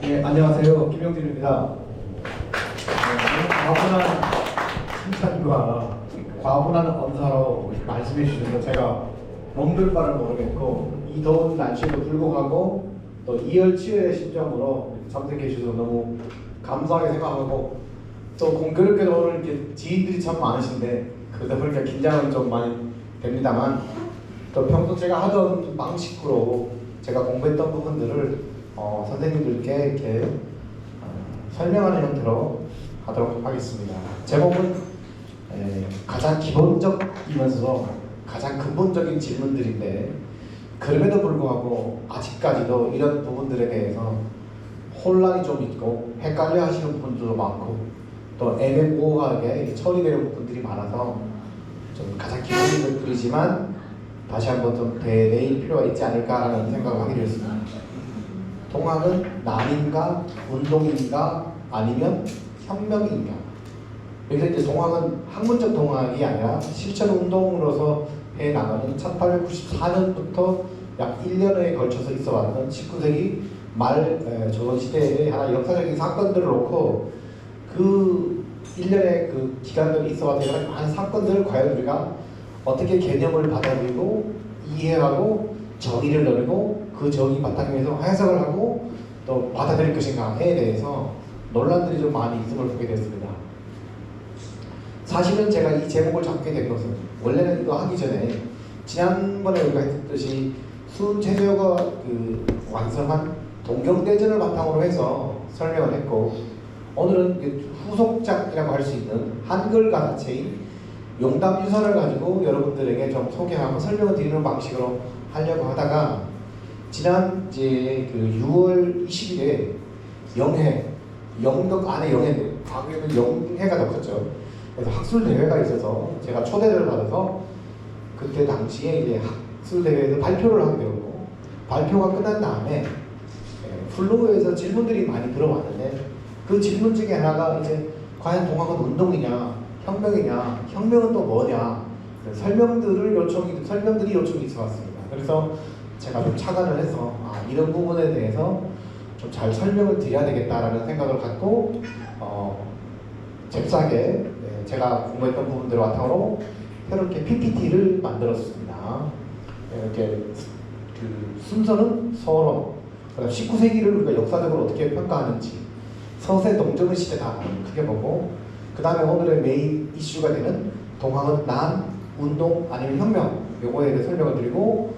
네, 안녕하세요. 김영진입니다. 과분한 칭찬과 과분한 언사로 말씀해 주셔서 제가 몸둘 바를 모르겠고, 이 더운 날씨에도 불구하고 또 이열치열의 심정으로 참석해 주셔서 너무 감사하게 생각하고, 또 공교롭게도 오늘 이렇게 지인들이 참 많으신데 그러다 보니까 긴장은 좀 많이 됩니다만, 또 평소 제가 하던 방식으로 제가 공부했던 부분들을 선생님들께 이렇게 설명하는 형태로 하도록 하겠습니다. 제목은 가장 기본적이면서 가장 근본적인 질문들인데, 그럼에도 불구하고 아직까지도 이런 부분들에 대해서 혼란이 좀 있고 헷갈려 하시는 부분도 많고 또 애매모호하게 처리되는 부분들이 많아서 좀 가장 기본적인 것들이지만 다시 한번 좀 되뇌일 필요가 있지 않을까라는 생각을 하게 되었습니다. 동학은 남인가 운동인가 아니면 혁명인가? 여기서 이제 동학은 학문적 동학이 아니라 실천 운동으로서 해 나가는 1894년부터 약 1년에 걸쳐서 있어왔던 19세기 말 조선시대의 하나 역사적인 사건들을 놓고 그 1년의 그 기간들이 있어왔던 여러 많은 사건들을 과연 우리가 어떻게 개념을 받아들이고 이해하고 정의를 내리고 그 정의 바탕에서 해석을 하고 또 받아들일 것인가에 대해서 논란들이 좀 많이 있음을 보게 됐습니다. 사실은 제가 이 제목을 잡게 된 것은 원래는 이거 하기 전에 지난번에 우리가 했듯이 수훈체제가 그 완성한 동경대전을 바탕으로 해서 설명을 했고, 오늘은 후속작이라고 할 수 있는 한글 가사체인 용담유선을 가지고 여러분들에게 좀 소개하고 설명을 드리는 방식으로 하려고 하다가, 지난 이제 그 6월 20일에 영해, 영덕 안에 영해인데 과거에는 영해가 더 컸죠. 그래서 학술 대회가 있어서 제가 초대를 받아서 그때 당시에 이제 학술 대회에서 발표를 하게 되었고, 발표가 끝난 다음에 플로어에서 질문들이 많이 들어왔는데 그 질문 중에 하나가 이제 과연 동학은 운동이냐 혁명이냐, 혁명은 또 뭐냐, 설명들이 요청이 있어 왔습니다. 그래서 제가 좀 착안을 해서 이런 부분에 대해서 좀 잘 설명을 드려야 되겠다라는 생각을 갖고 잽싸게 제가 공부했던 부분들을 바탕으로 새롭게 PPT를 만들었습니다. 이렇게 그 순서는 서론, 그다음 19세기를 우리가 역사적으로 어떻게 평가하는지, 서세 동정의 시대다 크게 보고, 그 다음에 오늘의 메인 이슈가 되는 동학은 남, 운동 아니면 혁명, 요거에 대해 설명을 드리고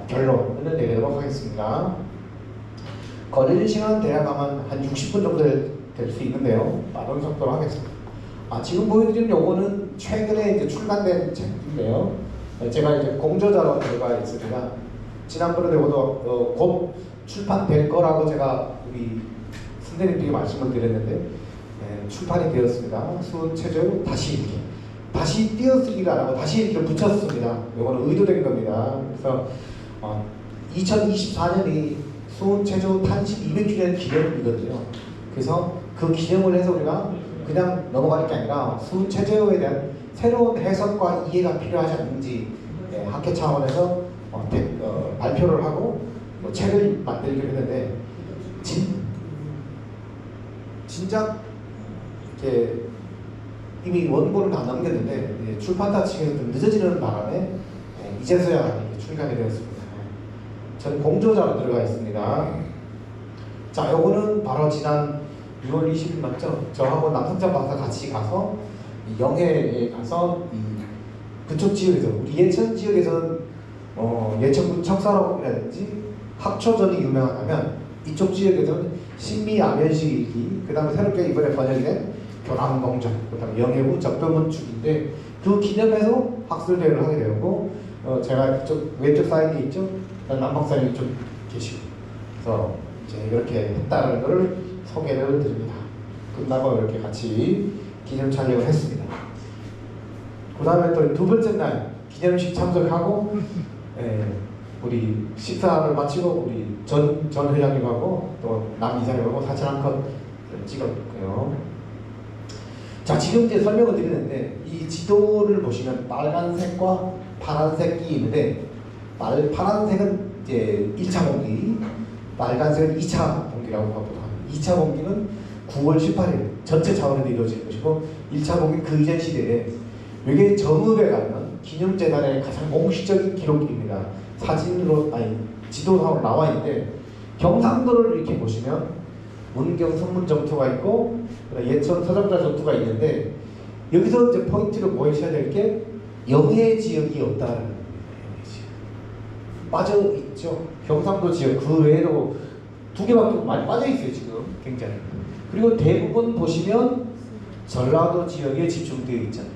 결론을 내리도록 하겠습니다. 걸리는 시간 대략 한 60분 정도 될 수 있는데요, 빠른 속도로 하겠습니다. 지금 보여드리는 요거는 최근에 이제 출간된 책인데요, 제가 이제 공저자로 들어가 있습니다. 지난번에도 곧 출판될 거라고 제가 우리 선생님들에게 말씀을 드렸는데 출판이 되었습니다. 수훈체조 다시 띄어쓰기를 안 하고 다시 이렇게 붙였습니다. 이거는 의도된 겁니다. 그래서 2024년이 수훈체조 탄신 200주년 기념이거든요. 그래서 그 기념을 해서 우리가 그냥 넘어가는 게 아니라 수훈체조에 대한 새로운 해석과 이해가 필요하지 않는지 학회 차원에서 발표를 하고 책을 만들기로 했는데, 진작 이렇게 이미 원고를 다 넘겼는데 출판사 측에서 좀 늦어지는 바람에 이제서야 출간이 되었습니다. 저는 공저자로 들어가 있습니다. 자, 요거는 바로 지난 6월 20일 맞죠? 저하고 남성찬 박사 같이 가서 영해에 가서 그쪽 지역에서, 우리 예천 지역에서는 예천군 척사라고라든지 합초전이 유명하다면 이쪽 지역에서는 신미암연시기, 그 다음에 새롭게 이번에 번역된 교남공정, 그 다음에 영해부 적병건축인데 그 기념해서 학술대회를 하게 되었고, 제가 그쪽 왼쪽 사이드에 있죠? 남박사님이 좀 계시고, 그래서 이제 이렇게 했다는 걸 소개를 드립니다. 끝나고 이렇게 같이 기념 촬영을 했습니다. 그 다음에 또 두 번째 날 기념식 참석하고 우리 식사를 마치고 우리 전 회장님하고 또 남 이사님하고 사진 한 컷 찍었고요. 자, 지금 이제 설명을 드리는데 이 지도를 보시면 빨간색과 파란색이 있는데 파란색은 이제 1차 공기, 빨간색은 2차 공기 봉기라고 보통 합니다. 2차 봉기는 9월 18일 전체 차원에서 이루어질 것이고 1차 봉기는 그 이전 시대에 외계 정읍에 가면 기념재단의 가장 공식적인 기록입니다. 사진으로 아니 지도상으로 나와 있는데 경상도를 이렇게 보시면 문경 선문 정투가 있고 예천 서정자 전투가 있는데 여기서 이제 포인트를 보셔야 될 게 영해 지역이 없다는 겁니다. 빠져 있죠. 경상도 지역 그 외에도 두 개밖에 많이 빠져 있어요 지금 굉장히. 그리고 대부분 보시면 전라도 지역에 집중되어 있잖아요.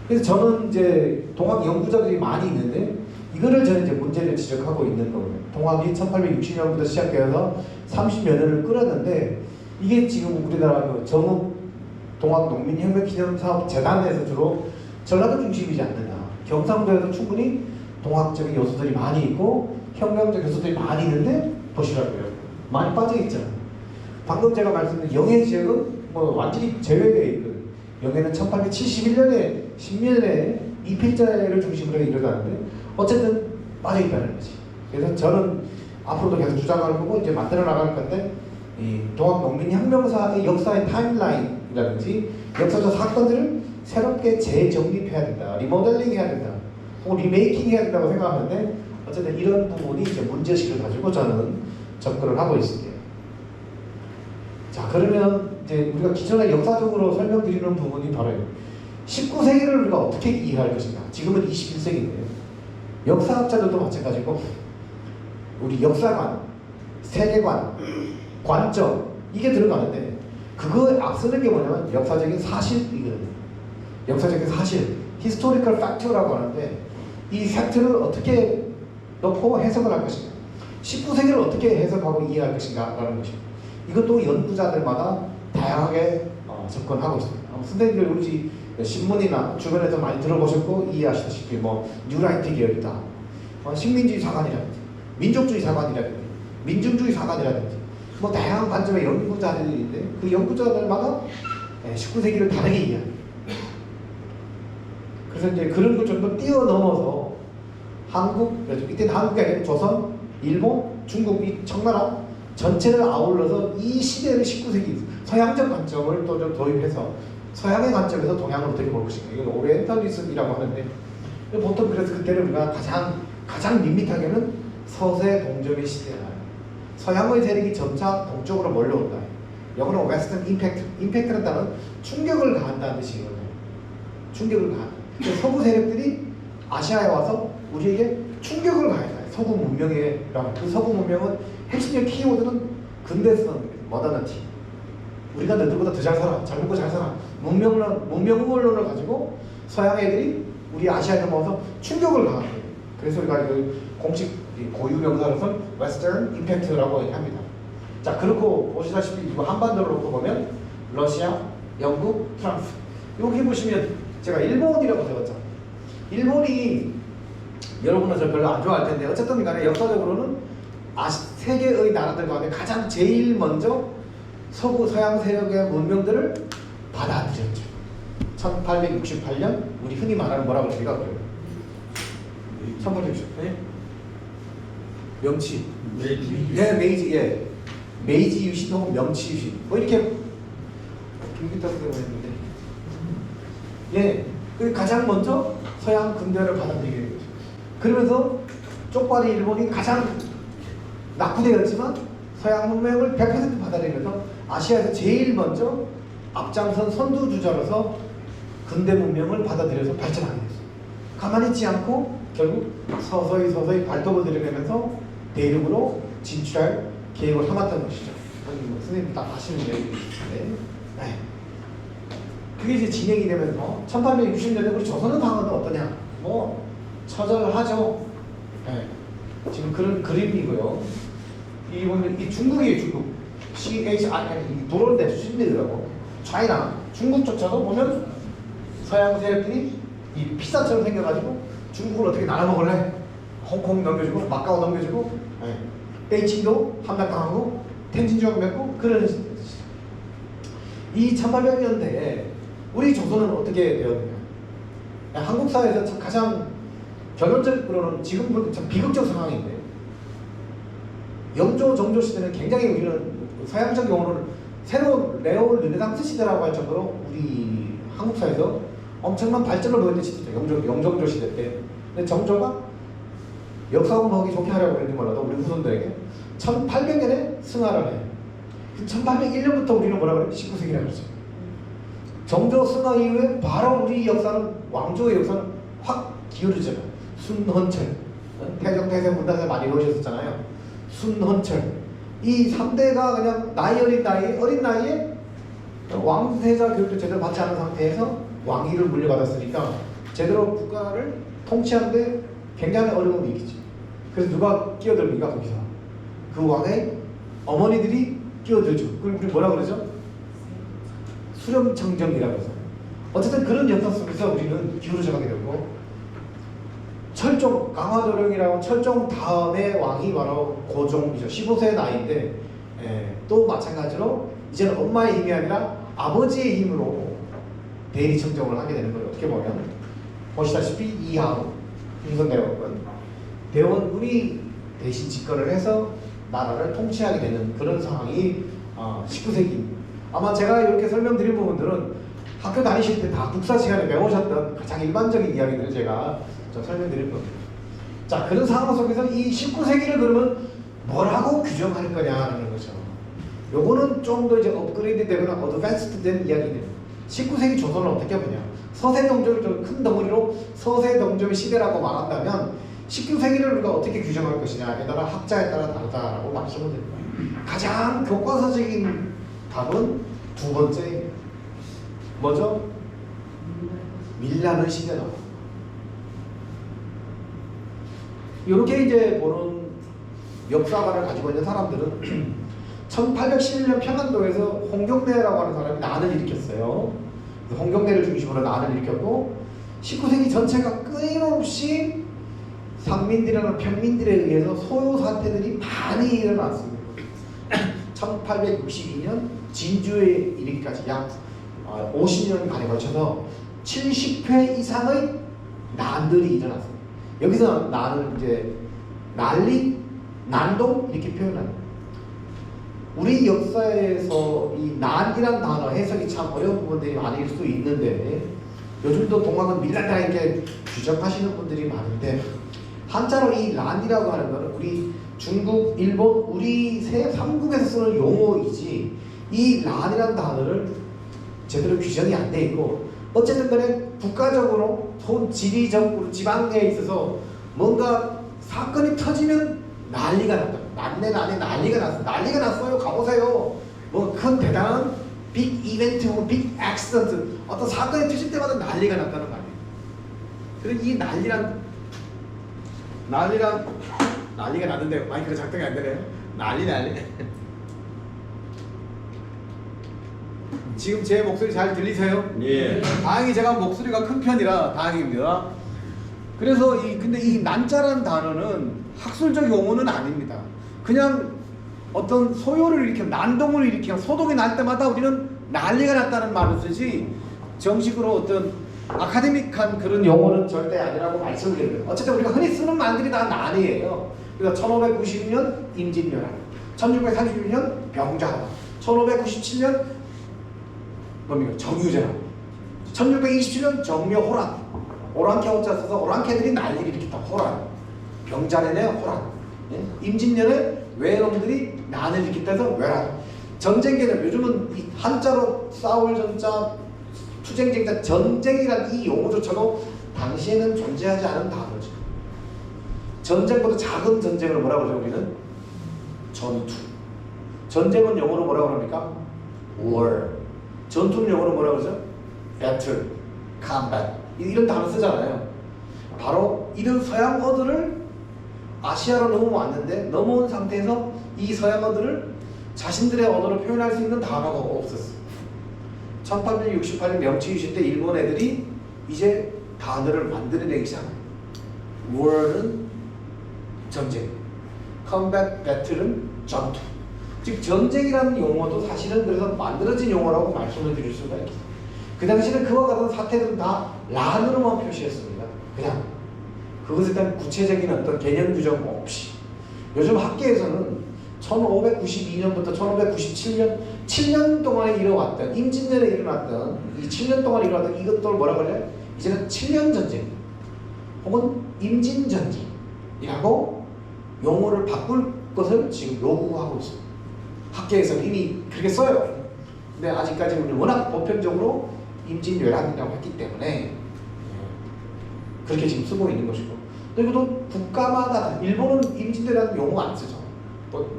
그래서 저는 이제 동학 연구자들이 많이 있는데 이거를 저는 이제 문제를 지적하고 있는 거예요. 동학이 1860년부터 시작되어서 30여 년을 끌었는데 이게 지금 우리나라 그 정읍 동학 농민혁명기념사업 재단에서 주로 전라도 중심이지 않느냐. 경상도에도 충분히 동학적인 요소들이 많이 있고 혁명적 요소들이 많이 있는데 보시라고요. 많이 빠져 있잖아요. 방금 제가 말씀드린 영해 지역은 뭐 완전히 제외되어 있거든요. 영해는 1871년에 10년에 이필자를 중심으로 일어나는데 어쨌든 빠져 있다는 거지. 그래서 저는 앞으로도 계속 주장할 거고 이제 만들어 나갈 건데 이 동학농민혁명사의 역사의 타임라인이라든지 역사적 사건들을 새롭게 재정립해야 된다, 리모델링 해야 된다, 혹은 리메이킹 해야 된다고 생각하는데 어쨌든 이런 부분이 이제 문제식을 가지고 저는 접근을 하고 있습니다. 자, 그러면 이제 우리가 기존에 역사적으로 설명드리는 부분이 바로 19세기를 우리가 어떻게 이해할 것인가. 지금은 21세기인데요. 역사학자들도 마찬가지고 우리 역사관, 세계관, 관점 이게 들어가는데 그거에 앞서는 게 뭐냐면 역사적인 사실이거든요. 역사적인 사실, historical fact라고 하는데 이 팩트를 어떻게 넣고 해석을 할 것인가. 19세기를 어떻게 해석하고 이해할 것인가 라는 것입니다. 이것도 연구자들마다 다양하게 접근하고 있습니다. 선생님들 우리 신문이나 주변에서 많이 들어보셨고 이해하시다시피 뭐 뉴라이트 계열이다, 식민주의 사관이라든지 민족주의 사관이라든지 민중주의 사관이라든지 뭐 다양한 관점의 연구자들인데 그 연구자들마다 19세기를 다르게 이해합니다. 그래서 이제 그런 걸 좀 더 뛰어넘어서 한국, 이때는 한국이 아니라 조선, 일본, 중국 이 청나라 전체를 아울러서 이 시대를 19세기 서양적 관점을 또 좀 도입해서 서양의 관점에서 동양을 어떻게 볼 것인가. 이건 오리엔탈리즘이라고 하는데 보통 그래서 그때를 우리가 가장 밋밋하게는 서세 동점의 시대다. 서양의 세력이 점차 동쪽으로 몰려온다. 영어로 웨스턴 임팩트. 임팩트는 단어는 충격을 가한다는 뜻이거든요. 충격을 가한다. 서구 세력들이 아시아에 와서 우리에게 충격을 가해다. 서구 문명이라고. 그 서구 문명은 핵심적 키워드는 근대성, 모더니티. 우리가 너희들보다 더 잘 살아, 잘 먹고 잘 살아. 문명 우월론을 가지고 서양 애들이 우리 아시아에 넘어와서 충격을 가한 거예요. 그래서 우리가 그 공식 고유 명사로서는 웨스턴 임팩트라고 합니다. 자, 그렇고 보시다시피 이거 한반도를 놓고 보면 러시아, 영국, 프랑스. 여기 보시면 제가 일본이라고 적었죠. 일본이 여러분은 저 별로 안 좋아할 텐데 어쨌든 간에 역사적으로는 세계의 나라들 가운데 가장 제일 먼저 서구 서양 세력의 문명들을 받아들였죠. 1868년 우리 흔히 말하는 뭐라고 우리가 그래요? 1868년 명치. 예, 메이지. 예. 메이지 유신 혹은 명치 유신. 뭐 이렇게 김기태 선생님이 했는데. 예. 그 가장 먼저 서양 근대를 받아들이게 된 거죠. 그러면서 쪽발이 일본이 가장 낙후되었지만 서양 문명을 100% 받아들이면서 아시아에서 제일 먼저 앞장선 선두주자로서 근대 문명을 받아들여서 발전하게 됐어요. 가만히 있지 않고 결국 서서히 발톱을 들여내면서 대륙으로 진출할 계획을 삼았던 것이죠. 선생님 딱 아시는 얘기인데, 네. 그게 이제 진행이 되면서 1860년에 우리 조선의 방언은 어떠냐? 뭐 처절하죠. 네. 지금 그런 그림이고요. 이 보면 이 중국이에요, 중국. CHI 도로인데 수신들이라고. 차이나 중국조차도 보면 서양 세력들이 이 피자처럼 생겨가지고 중국을 어떻게 나눠 먹을래? 홍콩 넘겨주고 마카오 넘겨주고, 네. 베이징도 함락당하고 텐진주하고 맺고 그런 이 1800년대에 우리 조선은 어떻게 되었느냐? 한국 사회에서 가장 결론적으로는 지금 참 비극적 상황인데 영조 정조 시대는 굉장히 우리는 서양적 용어를 새로운 네오 르네상스 시대라고 할 정도로 우리 한국사에서 엄청난 발전을 보였던 시대죠. 영종조 시대 때. 근데 정조가 역사 공부하기 좋게 하려고 했는지 몰라도 우리 후손들에게 1800년에 승하를 해. 1801년부터 우리는 뭐라 그래? 19세기라고 그러죠. 정조 승하 이후에 바로 우리 역사는, 왕조의 역사는 확 기울어지잖아요. 순헌철, 태정태세 문단세 많이 놓으셨잖아요. 순헌철, 이 3대가 그냥 어린 나이에 왕세자 교육도 제대로 받지 않은 상태에서 왕위를 물려받았으니까 제대로 국가를 통치하는데 굉장히 어려움이 있겠지. 그래서 누가 끼어듭니까? 거기서 그 왕의 어머니들이 끼어들죠. 그걸 우리 뭐라 그러죠? 수렴청정이라고 해서. 어쨌든 그런 역사 속에서 우리는 기울어져 가게 되고, 철종, 강화도령이라고 철종 다음에 왕이 바로 고종이죠. 15세 나이인데, 또 마찬가지로 이제는 엄마의 힘이 아니라 아버지의 힘으로 대리 청정을 하게 되는 거예요. 어떻게 보면 보시다시피 이항 흥선대원군 대원군이 대신 집권을 해서 나라를 통치하게 되는 그런 상황이 19세기. 아마 제가 이렇게 설명드린 부분들은 학교 다니실 때 다 국사 시간에 배우셨던 가장 일반적인 이야기들을 제가 설명드릴 겁니다. 자, 그런 상황 속에서 이 19세기를 그러면 뭐라고 규정할 거냐라는 거죠. 요거는 좀 더 이제 업그레이드 되거나 어드밴스드 된 이야기입니다. 19세기 조선을 어떻게 보냐. 서세동족을 좀 큰 덩어리로 서세동족의 시대라고 말한다면 19세기를 우리가 어떻게 규정할 것이냐에 따라 학자에 따라 다르다라고 말씀을 드립니다. 가장 교과서적인 답은 두 번째, 뭐죠? 밀라는 시대다. 이렇게 이제 보는 역사관을 가지고 있는 사람들은 1811년 평안도에서 홍경래라고 하는 사람이 난을 일으켰어요. 홍경래를 중심으로 난을 일으켰고 19세기 전체가 끊임없이 상민들이나 평민들에 의해서 소요 사태들이 많이 일어났습니다. 1862년 진주에 이르기까지 약 50년간에 걸쳐서 70회 이상의 난들이 일어났습니다. 여기서 난을 이제 난리, 난동 이렇게 표현합니다. 우리 역사에서 이 난이란 단어 해석이 참 어려운 부분들이 많을 수 있는데 요즘도 동학은 밀란다 이렇게 규정하시는 분들이 많은데 한자로 이 난이라고 하는 것은 우리 중국, 일본, 우리 세 3국에서 쓰는 용어이지 이 난이란 단어를 제대로 규정이 안 돼 있고 어쨌든 간에 국가적으로 지리적으로 지방에 있어서 뭔가 사건이 터지면 난리가 났다. 난리가 났어. 난리가 났어요. 가보세요. 뭐 큰 대단한 빅 이벤트 혹은 빅 액시던트 어떤 사건이 터질 때마다 난리가 났다는 말이에요. 그래서 이 난리가 났는데 마이크가 작동이 안 되네요. 난리. 지금 제 목소리 잘 들리세요? 예. 다행히 제가 목소리가 큰 편이라 다행입니다. 그래서 근데 이 난자라는 단어는 학술적 용어는 아닙니다. 그냥 어떤 소요를 일으키면 난동을 일으키면 소동이 날 때마다 우리는 난리가 났다는 말을 쓰지 정식으로 어떤 아카데믹한 그런 용어는 절대 아니라고 말씀드려요. 어쨌든 우리가 흔히 쓰는 말들이 다 난이에요. 그러니까 1590년 임진왜란, 1636년 병자호란, 1597년 뭡니까? 정유재란, 1627년 정묘호란, 오랑캐호자 써서 오랑캐들이 난리를 일으켰다. 호란, 병자년에 호란, 임진년에 외놈들이 난을 일으켰다 해서 외란. 전쟁 개념, 요즘은 한자로 싸울 전자, 투쟁쟁자, 전쟁이란 이 용어조차도 당시에는 존재하지 않은 단어죠. 전쟁보다 작은 전쟁을 뭐라고 그러죠 우리는? 전투. 전쟁은 영어로 뭐라고 합니까? war. 전투는 영어로 뭐라고 그러죠? battle, combat. 이런 단어 쓰잖아요. 바로 이런 서양어들을 아시아로 넘어왔는데 넘어온 상태에서 이 서양어들을 자신들의 언어로 표현할 수 있는 단어가 없었어요. 1868년 명치 유신 때 일본 애들이 이제 단어를 만들어내기 시작해요. war는 전쟁, combat, battle은 전투. 즉 전쟁이라는 용어도 사실은 그래서 만들어진 용어라고 말씀을 드릴 수가 있어요. 그 당시에는 그와 같은 사태들은 다 란으로만 표시했습니다. 그냥 그것에 대한 구체적인 어떤 개념 규정 없이. 요즘 학계에서는 1592년부터 1597년 7년 동안에 일어왔던 임진년에 일어났던 이 7년 동안 일어났던 이것들 뭐라고 그래? 이제는 7년 전쟁 혹은 임진전쟁이라고 용어를 바꿀 것을 지금 요구하고 있습니다. 학계에서는 이미 그렇게 써요. 근데 아직까지 우리 워낙 보편적으로 임진왜란이라고 했기 때문에 그렇게 지금 쓰고 있는 것이고, 또 이것도 국가마다 일본은 임진왜란 용어 안 쓰죠.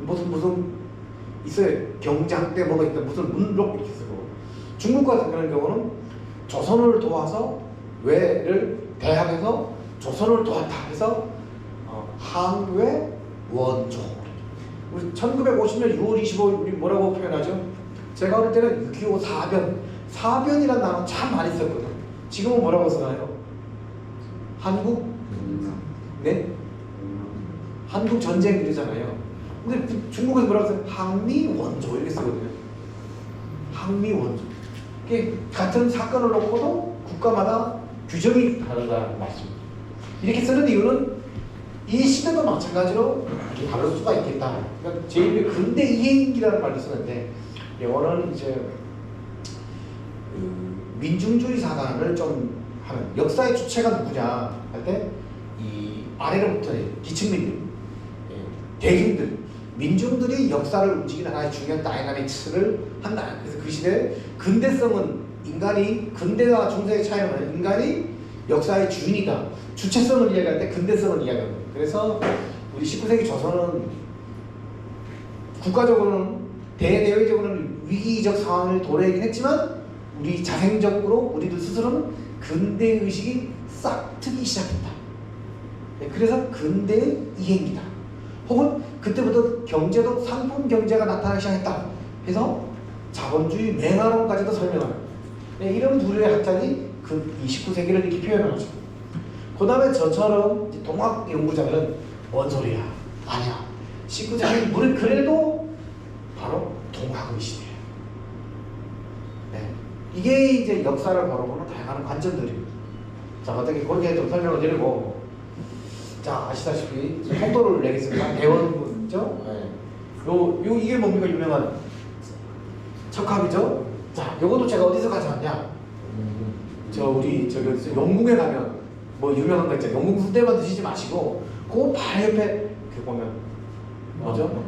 무슨 있어요. 경장 때 뭐가 있다 무슨 문록 이렇게 쓰고, 중국 같은 그런 경우는 조선을 도와서 왜를 대합해서 조선을 도왔다 해서 한외 원조. 우리 1950년 6월 25일 우리 뭐라고 표현하죠? 제가 어릴 때는 6.25 사변, 사변이라는 단어 참 많이 썼거든. 지금은 뭐라고 쓰나요? 한국? 네? 한국 전쟁 이러잖아요. 근데 중국에서 뭐라고 써요? 항미 원조 이렇게 쓰거든요. 항미 원조. 이게 같은 사건을 놓고도 국가마다 규정이 다르다는 말씀입니다. 이렇게 쓰는 이유는 이 시대도 마찬가지로 이렇게 다룰 수가 있겠다. 그러니까 제일 근대 이행기라는 말을 쓰는데, 영어는 이제 민중주의 사관을 좀 하는, 역사의 주체가 누구냐 할 때 이 아래로부터 기층민들, 대중들, 민중들이 역사를 움직이는 하나의 중요한 다이나믹스를 한다. 그래서 그 시대 근대성은 인간이, 근대와 중세의 차이는 인간이 역사의 주인이다. 주체성을 이야기할 때 근대성을 이야기합니다. 그래서 우리 19세기 조선은 국가적으로는 대내외적으로는 위기적 상황을 도래하긴 했지만, 우리 자생적으로 우리들 스스로는 근대의식이 싹 트기 시작했다. 그래서 근대의 이행기다. 혹은 그때부터 경제도 상품 경제가 나타나기 시작했다 해서 자본주의 맹활론까지도 설명하는, 이런 부류의 학자들이 그 29세기를 이렇게 표현하죠. 그 다음에 저처럼 동학 연구자들은 뭔 소리야? 아니야. 19세기 우리 그래도 바로 동학의 시대예요. 네. 이게 이제 역사를 바라보는 다양한 관점들입니다. 자, 어떻게 그렇게 좀 설명을 드리고, 자, 아시다시피 속도를 내겠습니다. 대원군이죠. 네. 이게 뭡니까? 유명한 척합이죠. 자, 요것도 제가 어디서 가져왔냐? 우리 영궁에 가면 뭐 유명한 거 있잖아요. 영궁 순대만 드시지 마시고 그 바로 옆에 그 보면 뭐죠?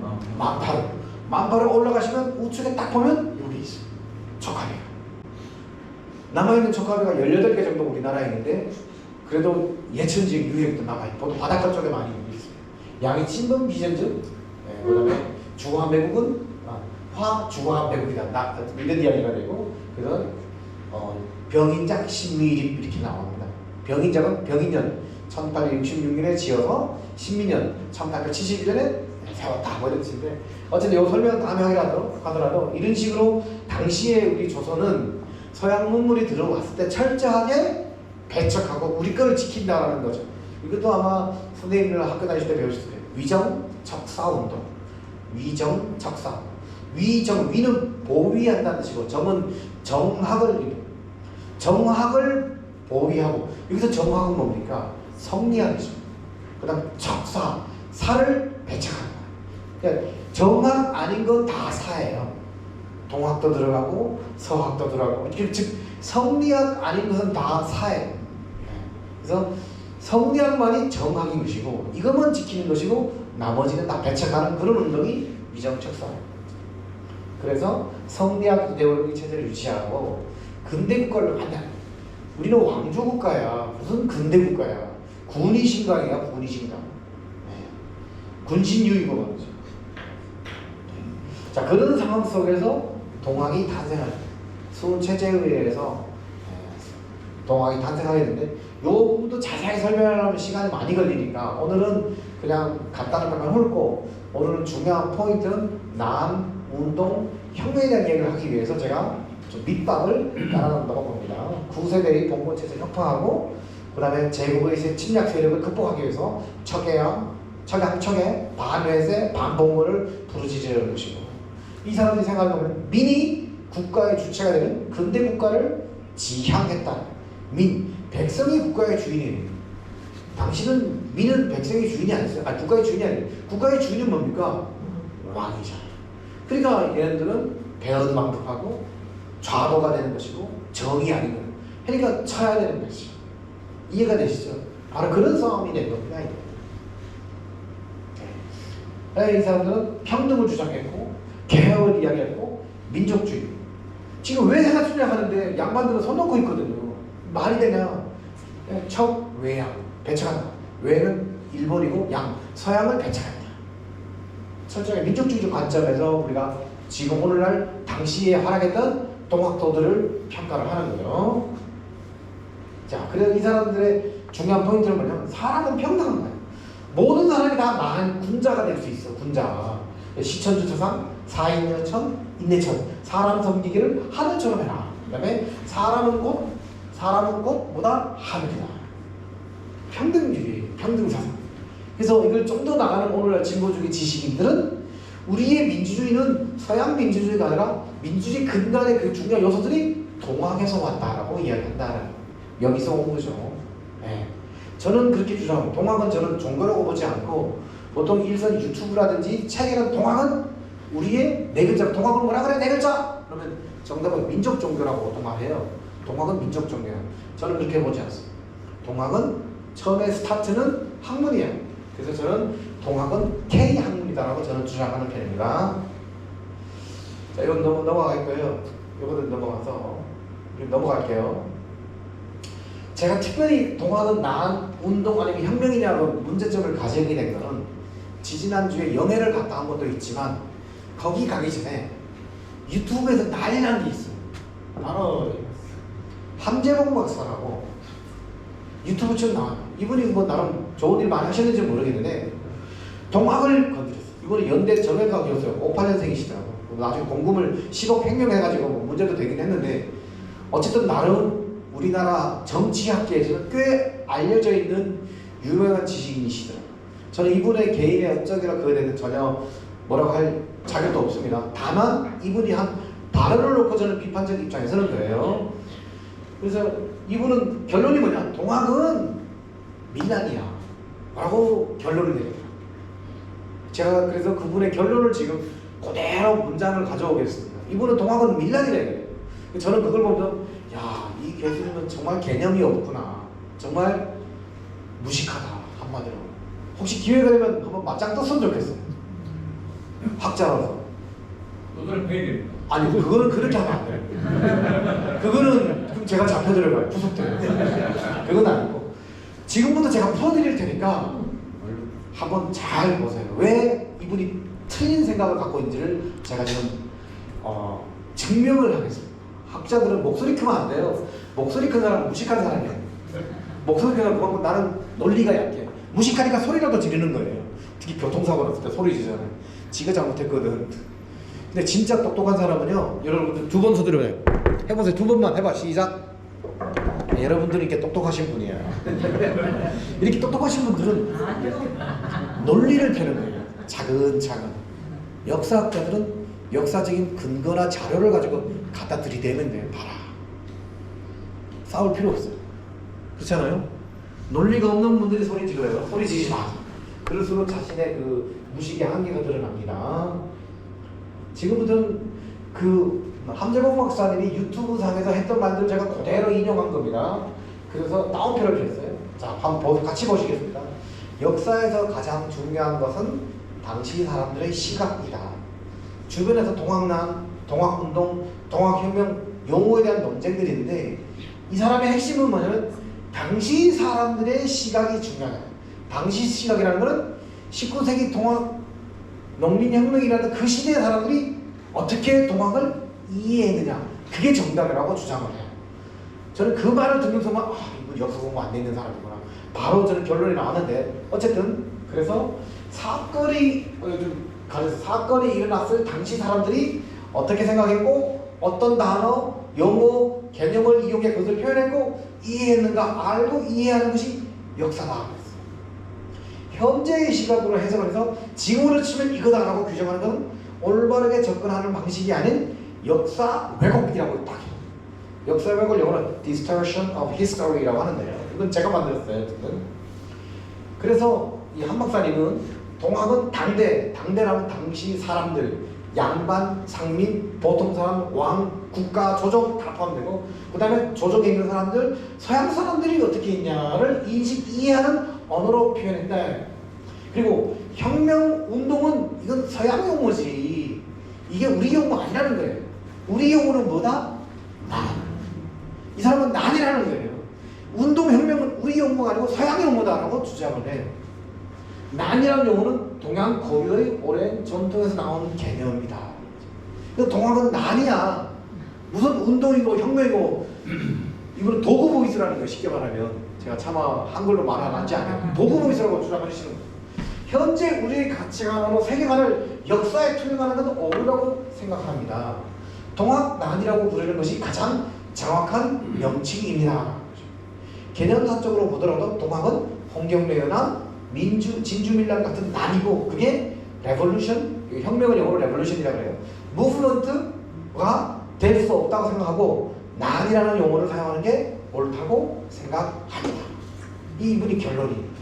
만파로 올라가시면 우측에 딱 보면 여기 있어요. 척합이에요. 남아있는 척합이가 18개 정도 우리나라에 있는데, 그래도 예천지역 유형도 남아있고 보통 바닷가 쪽에 많이 있어요. 양이 친분 비전즉, 그 다음에 주거한 매국은 화주거한 매국이다. 이런 이야기가 되고, 그래서 병인작 신미립 이렇게 나옵니다. 병인작은 병인년 1866년에 지어서 신미년 1871년에 세웠다 뭐 이런 뜻인데, 어쨌든 이 설명은 다음에 하더라도 이런 식으로 당시에 우리 조선은 서양 문물이 들어왔을 때 철저하게 배척하고 우리 거를 지킨다라는 거죠. 이것도 아마 선생님들 학교 다니실 때 배우셨을 거예요. 위정적사운동. 위정적사. 위는 보위한다는 뜻이고, 정은 정학을 보위하고, 여기서 정학은 뭡니까? 성리학이죠. 그 다음 적사, 사를 배척하는 거예요. 그러니까 정학 아닌 건 다 사예요. 동학도 들어가고 서학도 들어가고, 즉 성리학 아닌 것은 다 사예요. 그래서 성리학만이 정학인 것이고, 이것만 지키는 것이고 나머지는 다 배척하는 그런 운동이 위정척사예요. 그래서 성리학 이데올로기 체제를 유지하고 근대 국가를 한다. 우리는 왕조 국가야. 무슨 근대 국가야. 군이 신강이야. 군이 신강. 군신유의고 말이죠. 자, 그런 상황 속에서 동학이 탄생합니다. 수훈체제에 의해서 동학이 탄생하게 되는데, 요 부분도 자세하게 설명하려면 시간이 많이 걸리니까 오늘은 그냥 간단하게만 훑고, 오늘은 중요한 포인트는 남, 운동, 혁명에 대한 얘기를 하기 위해서 제가 좀 밑밥을 깔아놓는다고 봅니다. 9세대의 봉건체제 혁파하고, 그 다음에 제국의 침략 세력을 극복하기 위해서 척의 반외세, 반봉건을 부르짖으려는 것이고, 이 사람들이 생각하면 민이 국가의 주체가 되는 근대 국가를 지향했다. 백성이 국가의 주인이에요. 당신은 민은 백성의 주인이 아니었어요. 국가의 주인이 아니에요. 국가의 주인은 뭡니까? 왕이잖아. 그러니까 얘네들은 배은망덕하고 좌도가 되는 것이고 정이 아닌 거예요. 그러니까 쳐야 되는 것이. 이해가 되시죠? 바로 그런 싸움이 된 겁니다. 이 사람들은 평등을 주장했고 개혁을 이야기했고 민족주의. 지금 왜 해가 출력하는데 양반들은 손 놓고 있거든요. 말이 되냐? 척, 외양, 배척한다. 외는 일본이고 양, 서양을 배척한다. 철저하게 민족주의적 관점에서 우리가 지금 오늘날 당시에 활약했던 동학도들을 평가를 하는 거예요. 자, 그래서 이 사람들의 중요한 포인트는 뭐냐면 사람은 평등한 거예요. 모든 사람이 다 군자가 될 수 있어. 군자. 시천주처상 사인여천 인내천. 사람 섬기기를 하늘처럼 해라. 그 다음에 사람은 곧 뭐다? 하늘이다. 평등주의, 평등사상. 그래서 이걸 좀 더 나가는 오늘날 진보주의 지식인들은 우리의 민주주의는 서양 민주주의가 아니라 민주주의 근간의 그 중요한 요소들이 동학에서 왔다라고 이야기한다. 여기서 온 거죠. 네. 저는 그렇게 주장합니다. 동학은 저는 종교라고 보지 않고 보통 일선 유튜브라든지 책에는 동학은 우리의 네 글자. 동학은 뭐라 그래? 네 글자. 그러면 정답은 민족 종교라고 보통 말해요. 동학은 민족 종교예요. 저는 그렇게 보지 않습니다. 동학은 처음에 스타트는 학문이에요. 그래서 저는 동학은 K 학문이다라고 저는 주장하는 편입니다. 자, 이건 넘어갈 거예요. 이거는 넘어가서 넘어갈게요. 제가 특별히 동학은 나은 운동 아니면 혁명이냐고 문제점을 가지게 된 거는 지지난주에 영해를 갔다 온 것도 있지만 거기 가기 전에 유튜브에서 난리 난 게 있어요. 바로 함재봉 박사라고 유튜브 쪽 나와요. 이분이 뭐 나름 좋은 일 많이 하셨는지 모르겠는데 동학을 건드렸어요. 이분이 연대 정외과학이었어요. 58년생이시더라고요. 나중에 공금을 10억 횡령해가지고 뭐 문제도 되긴 했는데 어쨌든 나름 우리나라 정치학계에서는 꽤 알려져 있는 유명한 지식인이시더라고요. 저는 이분의 개인의 업적이나 그에 대해서 전혀 뭐라고 할 자격도 없습니다. 다만 이분이 한 발언을 놓고 저는 비판적 입장에 서는 거예요. 그래서 이분은 결론이 뭐냐? 동학은 밀란이야 라고 결론을 내립니다. 제가 그래서 그분의 결론을 지금 그대로 문장을 가져오겠습니다. 이분은 동학은 밀란이래요. 저는 그걸 보면서 야, 이 교수님은 정말 개념이 없구나. 정말 무식하다. 한마디로. 혹시 기회가 되면 한번 맞짱 떴으면 좋겠어요. 학자라서. 너들 배일. 아니, 그거는 그렇게 하면 안 돼요. 그거는 그럼 제가 잡혀들어가요. 구속돼요. 그건 아니고. 지금부터 제가 풀어드릴 테니까 한번 잘 보세요. 왜 이분이 틀린 생각을 갖고 있는지를 제가 지금 증명을 하겠습니다. 학자들은 목소리 크면 안 돼요. 목소리 큰 사람은 무식한 사람이야. 목소리 큰 사람은 그만큼 나는 논리가 약해. 무식하니까 소리라도 지르는 거예요. 특히 교통사고 났을 때 소리 지르잖아요. 지가 잘못했거든. 근데 진짜 똑똑한 사람은요, 여러분들 두 번 두드려요. 해보세요. 두 번만 해봐. 시작. 네, 여러분들은 이렇게 똑똑하신 분이에요. 이렇게 똑똑하신 분들은 논리를 펴는 거예요. 차근차근. 역사학자들은 역사적인 근거나 자료를 가지고 갖다 들이대면 돼요. 봐라. 싸울 필요 없어요. 그렇잖아요? 논리가 없는 분들이 소리 지르요. 소리 지르지 마. 그럴수록 자신의 그 무식의 한계가 드러납니다. 지금부터는 그 함재봉 박사님이 유튜브 상에서 했던 말들 제가 그대로 인용한 겁니다. 그래서 따옴표를 주셨어요. 자, 한번 같이 보시겠습니다. 역사에서 가장 중요한 것은 당시 사람들의 시각이다. 주변에서 동학난, 동학운동, 동학혁명 용어에 대한 논쟁들이 있는데 이 사람의 핵심은 뭐냐면 당시 사람들의 시각이 중요하다. 당시 시각이라는 것은 19세기 동학 농민혁명이라는 그 시대의 사람들이 어떻게 동학을 이해했느냐, 그게 정답이라고 주장을 해요. 저는 그 말을 듣면서만 이분 역사 공부 안 돼 있는 사람이구나. 바로 저는 결론이 나왔는데 어쨌든 그래서 사건이 일어났을 당시 사람들이 어떻게 생각했고 어떤 단어, 용어, 개념을 이용해 그것을 표현했고 이해했는가 알고 이해하는 것이 역사다. 현재의 시각으로 해석을 해서 지금으로 치면 이거다라고 규정하는 것은 올바르게 접근하는 방식이 아닌 역사 왜곡이라고 딱 해요. 역사 왜곡을 영어로 distortion of history라고 하는데요. 이건 제가 만들었어요. 어쨌든. 그래서 이 한 박사님은 동학은 당대라면 당시 사람들, 양반, 상민, 보통 사람, 왕, 국가, 조족 다 포함되고, 그 다음에 조족에 있는 사람들, 서양 사람들이 어떻게 있냐를 이해하는 언어로 표현했다. 그리고 혁명 운동은 이건 서양 용어지, 이게 우리 용어 아니라는 거예요. 우리 용어는 뭐다? 난. 이 사람은 난이라는 거예요. 운동혁명은 우리 용어가 아니고 서양 용어다라고 주장을 해요. 난이라는 용어는 동양 고유의 오랜 전통에서 나온 개념이다. 그래서 동학은 난이야. 무슨 운동이고 혁명이고, 이거는 도구 보이스라는 거예요. 쉽게 말하면 제가 차마 한글로 말하지 않아요. 도구 보이스라고 주장하시는 거예요. 현재 우리의 가치관으로 세계관을 역사에 투영하는 건 어려라고 생각합니다. 동학 난이라고 부르는 것이 가장 정확한 명칭입니다. 개념사적으로 보더라도 동학은 홍경래연합, 민주, 진주밀란 같은 난이고, 그게 레볼루션, 혁명을 영어로 레볼루션이라고 해요. 무브먼트가 될 수 없다고 생각하고 난이라는 용어를 사용하는 게 옳다고 생각합니다. 이분이 결론입니다.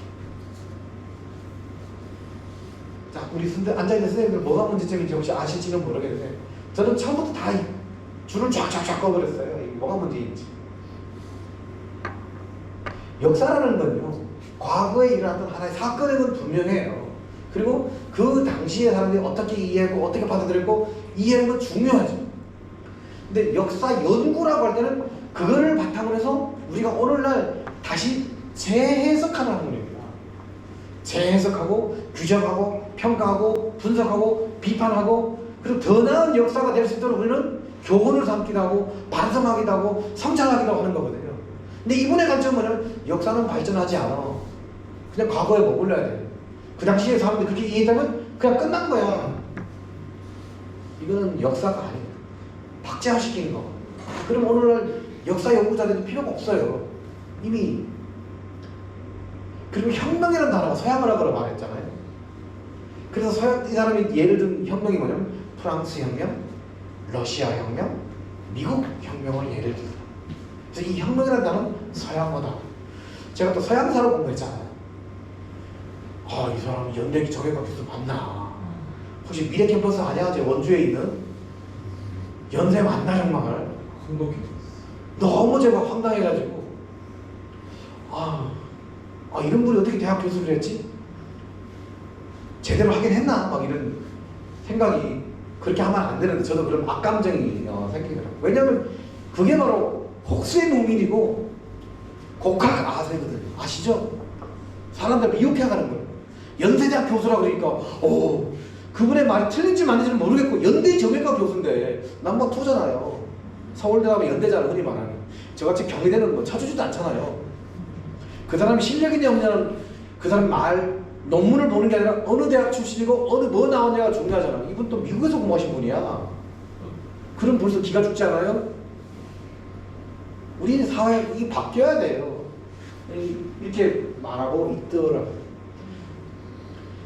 자, 우리 앉아있는 선생님들 뭐가 문제점인지 혹시 아실지는 모르겠는데, 저는 처음부터 다 줄을 쫙쫙쫙 꺼버렸어요. 이게 뭐가 문제인지. 역사라는 건요, 과거에 일어났던 하나의 사건의 건 분명해요. 그리고 그 당시에 사람들이 어떻게 이해하고 어떻게 받아들였고 이해하는 건 중요하죠. 근데 역사 연구라고 할 때는 그거를 바탕으로 해서 우리가 오늘날 다시 재해석하는 학문입니다. 재해석하고 규정하고 평가하고 분석하고 비판하고, 그리고 더 나은 역사가 될 수 있도록 우리는 교훈을 삼기도 하고 반성하기도 하고 성찰하기도 하는 거거든요. 근데 이분의 관점은 역사는 발전하지 않아. 그냥 과거에 머물러야 돼. 그 당시에 사람들이 그렇게 이해했다면 그냥 끝난 거야. 이거는 역사가 아니에요. 박제화시킨 거. 그럼 오늘날 역사 연구자들도 필요가 없어요. 이미. 그리고 혁명이라는 단어가 서양어라고 말했잖아요. 그래서 서양, 이 사람이 예를 든 혁명이 뭐냐면 프랑스 혁명, 러시아 혁명, 미국 혁명을 예를 들어요. 그래서 이 혁명이라는 단어는 서양어다. 제가 또 서양사를 공부했잖아요. 아, 이 사람이 연대기 정형과 교수 맞나? 혹시 미래 캠퍼스 아냐? 제 원주에 있는 연세 맞나 정말? 흥독해. 너무 제가 황당해가지고, 이런 분이 어떻게 대학 교수를 했지? 제대로 하긴 했나? 막 이런 생각이, 그렇게 하면 안 되는데 저도 그런 악감정이 생기더라고요. 왜냐면 그게 바로 혹수의 농민이고 곡학 아세거든요. 아시죠? 사람들 미혹해가는 거예요. 연세대학 교수라고 그러니까 그분의 말이 틀린지 맞는지는 모르겠고, 연대 정형과 교수인데 남방 투잖아요. 서울대 가면 연대잖아요, 흔히 말하는. 저같이 경희대는 뭐 쳐주지도 않잖아요. 그 사람이 실력이냐 없냐는 그 사람 말, 논문을 보는 게 아니라 어느 대학 출신이고 어느 뭐 나왔냐가 중요하잖아. 이분 또 미국에서 공부하신 분이야. 그럼 벌써 기가 죽지 않아요? 우리는 사회, 이게 바뀌어야 돼요. 이렇게 말하고 있더라고요.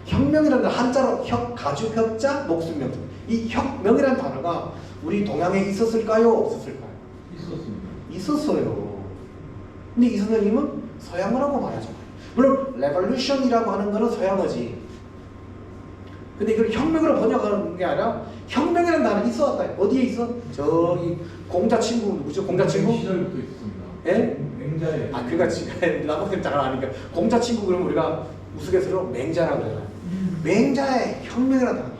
혁명이라는 건 한자로 가죽, 혁자, 목숨, 명. 이 혁명이라는 단어가 우리 동양에 있었을까요? 없었을까요? 있었습니다. 있었어요. 근데 이 선생님은 서양어라고 말하죠. 물론 레볼루션이라고 하는 거는 서양어지. 근데 이걸 혁명으로 번역하는 게 아니라 혁명이라는 단어는 있어왔다. 어디에 있어? 저기 공자 친구 누구죠? 공자 친구? 시절부터 있습니다. 예? 맹자에. 그러니까 지금 나보다 잘 아니까 공자 친구 그러면 우리가 우스갯소리로 맹자라고 그러잖아요. 맹자의 혁명이라는 단어.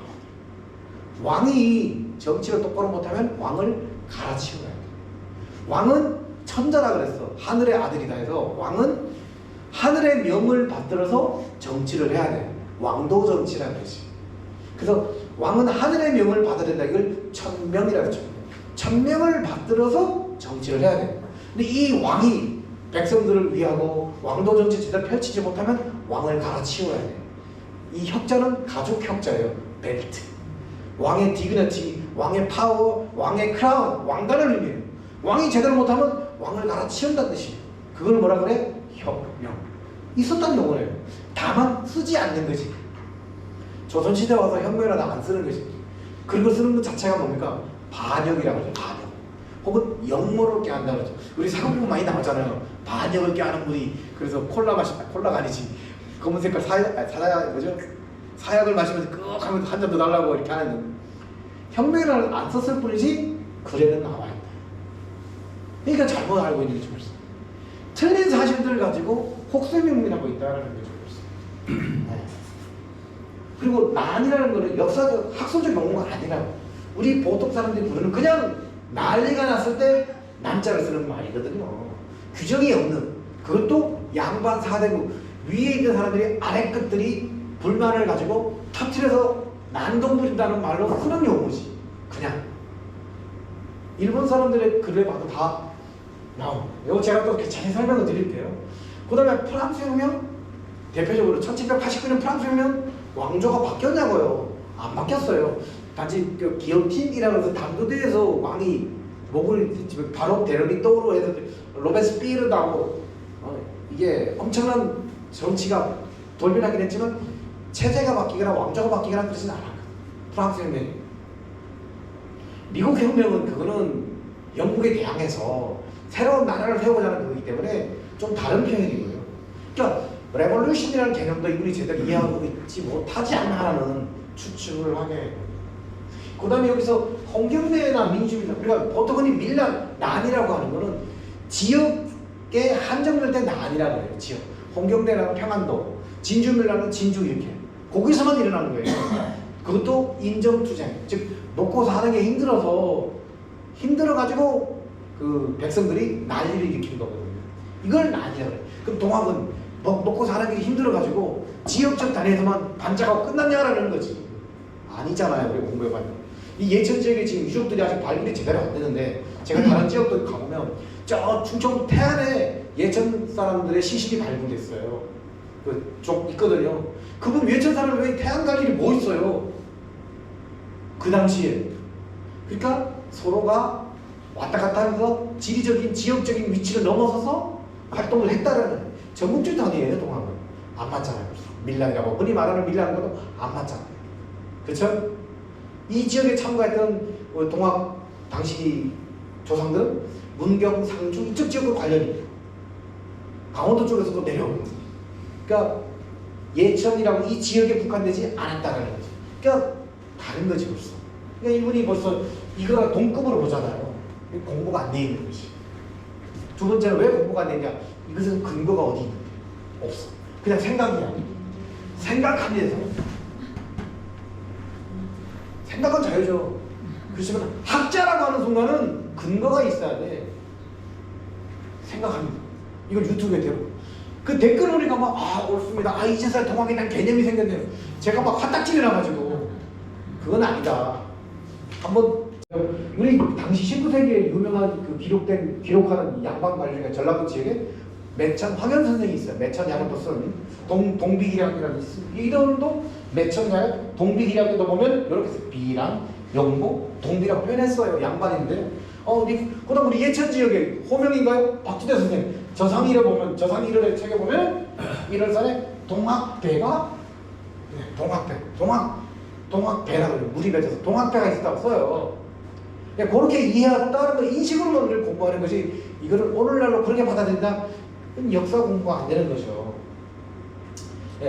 왕이 정치를 똑바로 못하면 왕을 갈아치워야 돼. 왕은 천자라 그랬어. 하늘의 아들이다 해서 왕은 하늘의 명을 받들어서 정치를 해야 돼. 왕도 정치라는 거지. 그래서 왕은 하늘의 명을 받아야 된다. 이걸 천명이라고 하죠. 천명을 받들어서 정치를 해야 돼. 근데 이 왕이 백성들을 위하고 왕도 정치 제대로 펼치지 못하면 왕을 갈아치워야 돼. 이 혁자는 가죽 혁자예요. 벨트. 왕의 디그니티, 왕의 파워, 왕의 크라운, 왕관을 의미해요. 왕이 제대로 못하면 왕을 갈아치운다는 뜻이에요. 그걸 뭐라 그래? 혁명. 있었던 용어예요. 다만 쓰지 않는 거지. 조선시대 와서 혁명이라도 안 쓰는 거지. 그런 걸 쓰는 것 자체가 뭡니까? 반역이라고 하죠. 반역. 혹은 역모를 꾀한다 그러죠. 우리 사극보면 많이 나왔잖아요. 반역을 꾀하는 분이. 그래서 콜라가 아니지. 검은 색깔 사자 뭐죠? 사약을 마시면서 끄 하면 한 잔 더 달라고 이렇게 하는 혁명이라는 안 썼을 뿐이지 글에는 나와 있다. 그러니까 잘못 알고 있는 게 좀 있어. 틀린 사실들을 가지고 혹세명명하고 있다는 게 좀 있어. 네. 그리고 난이라는 거는 역사적 학술적 용어가 아니라고. 우리 보통 사람들이 부르는 그냥 난리가 났을 때 난자를 쓰는 말이거든요. 규정이 없는, 그것도 양반 사대국 위에 있는 사람들이 아래 끝들이 불만을 가지고 터뜨려서 난동 부린다는 말로 쓰는 용어지. 그냥 일본 사람들의 글을 봐도 다 나옵니다. 이거 제가 또 자세히 설명을 드릴게요. 그 다음에 프랑스 혁명, 대표적으로 1789년 프랑스 혁명 왕조가 바뀌었냐고요? 안 바뀌었어요. 단지 그 기요틴이라고 해서 단도대에서 왕이 목을 바로 대령이 떠오르고 해서 로베스피르다고 이게 엄청난 정치가 돌변하긴 했지만 체제가 바뀌거나 왕조가 바뀌거나 그러진 않아요. 프랑스 혁명이. 미국 혁명은 그거는 영국에 대항해서 새로운 나라를 세우고자 하는 거기 때문에 좀 다른 표현이고요. 그러니까 레볼루션이라는 개념도 이분이 제대로 이해하고 있지 못하지 않나라는 추측을 하게 해요. 그 다음에 여기서 홍경래나 민주주의자, 우리가 보통 흔히 밀란, 난이라고 하는 거는 지역에 한정될 때 난이라고 해요. 지역. 홍경래라는 평안도, 진주밀란은 진주 이렇게. 거기서만 일어나는 거예요. 그것도 인정투쟁. 즉 먹고 사는 게 힘들어가지고 그 백성들이 난리를 일으키는 거거든요. 이걸 난이라고 해요. 그럼 동학은 먹고 사는 게 힘들어가지고 지역적 단위에서만 반짝하고 끝났냐라는 거지. 아니잖아요. 우리 공부해봤는데. 이 예천 지역에 지금 유적들이 아직 발굴이 제대로 안 되는데 제가 다른 지역도 가보면 저 충청도 태안에 예천 사람들의 시신이 발굴됐어요. 쪽 있거든요. 그분 예천 사람이 왜 태안 갈 일이 뭐 있어요? 그 당시에. 그러니까 서로가 왔다 갔다 하면서 지리적인 지역적인 위치를 넘어서서 활동을 했다라는 전국주의 단위예요. 동학은 안 맞잖아요. 밀란이라고 흔히 말하는 밀란인 것도 안 맞잖아요. 그렇죠? 이 지역에 참가했던 동학 당시 조상들은 문경, 상주 이쪽 지역과 관련이 있고 강원도 쪽에서도 내려오는 거예요. 그러니까 예천이라고 이 지역에 국한되지 않았다는 거죠. 그러니까 다른 거지 벌써. 그러니까 이분이 벌써 이거랑 동급으로 보잖아요. 공부가 안 돼 있는 거지. 두 번째는 왜 공부가 안 되냐? 이것은 근거가 어디 있는데? 없어. 그냥 생각이야. 생각하면서. 생각은 자유죠. 그렇지만 학자라고 하는 순간은 근거가 있어야 돼. 생각합니다. 이걸 유튜브에 대고 그 댓글 보니까 막 옳습니다. 이제서야 동학에 대한 개념이 생겼네요. 제가 막 화딱지를 나가지고 그건 아니다. 한번 우리 당시 19세기에 유명한 그 기록하는 양반 관리 중에 전라도 지역에 매천 황현 선생이 있어요. 매천 양을 또 쓰는 동비기량이라는 이름도 매천 양 동비기량도 보면 이렇게 해서 비랑 영보 동비라고 표현했어요. 양반인데 그다음 우리 예천 지역에 호명인가요? 박주대 선생님 저상일을 보면 저상일의 책에 보면 1월산에 동학배가 동학배라고 해요. 물이 맺혀서 동학배가 있었다고 써요. 그렇게 이해한다는 거 인식으로만 우리를 공부하는 것이 이거를 오늘날로 그렇게 받아들인다? 역사 공부가 안 되는 거죠.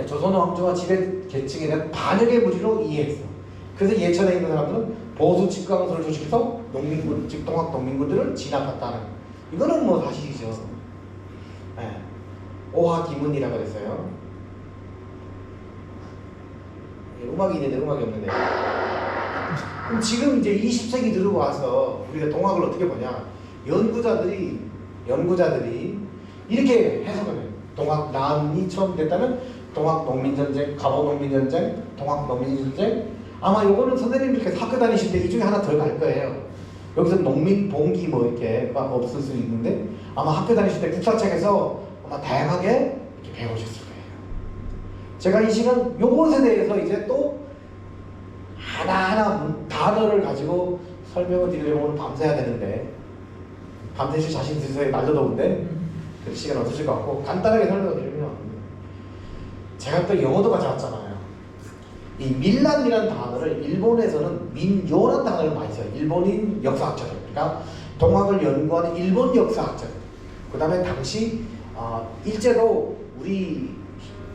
조선 왕조와 지배 계층에 대한 반역의 무리로 이해했어. 그래서 예천에 있는 사람들은 보수 집강서를 조직해서 농민군, 즉 동학 농민군들을 진압했다는 이거는 뭐 사실이죠. 오하기문이라고 그랬어요. 음악이 있는데 음악이 없는데. 그럼 지금 이제 20세기 들어와서 우리가 동학을 어떻게 보냐? 연구자들이 이렇게 해석을 해요. 동학 난이 처음 됐다면 동학 농민전쟁, 갑오 농민전쟁, 동학 농민전쟁. 아마 요거는 선생님 이렇게 학교 다니실 때 이 중에 하나 더 갈 거예요. 여기서 농민 봉기 뭐 이렇게 없을 수 있는데 아마 학교 다니실 때 국사책에서 아마 다양하게 이렇게 배우셨을 거예요. 제가 이 시간 요것에 대해서 이제 또 하나하나 단어를 가지고 설명을 드리려면 오늘 밤새야 되는데 밤새실 자신 있으세요? 날도 더운데 그 시간 없으실 것 같고 간단하게 설명을 드리면 제가 또 영어도 가져왔잖아요. 이 밀란이라는 단어를 일본에서는 민요라는 단어를 많이 써요. 일본인 역사학자들, 그러니까 동학을 연구하는 일본 역사학자들. 그 다음에 당시 일제로 우리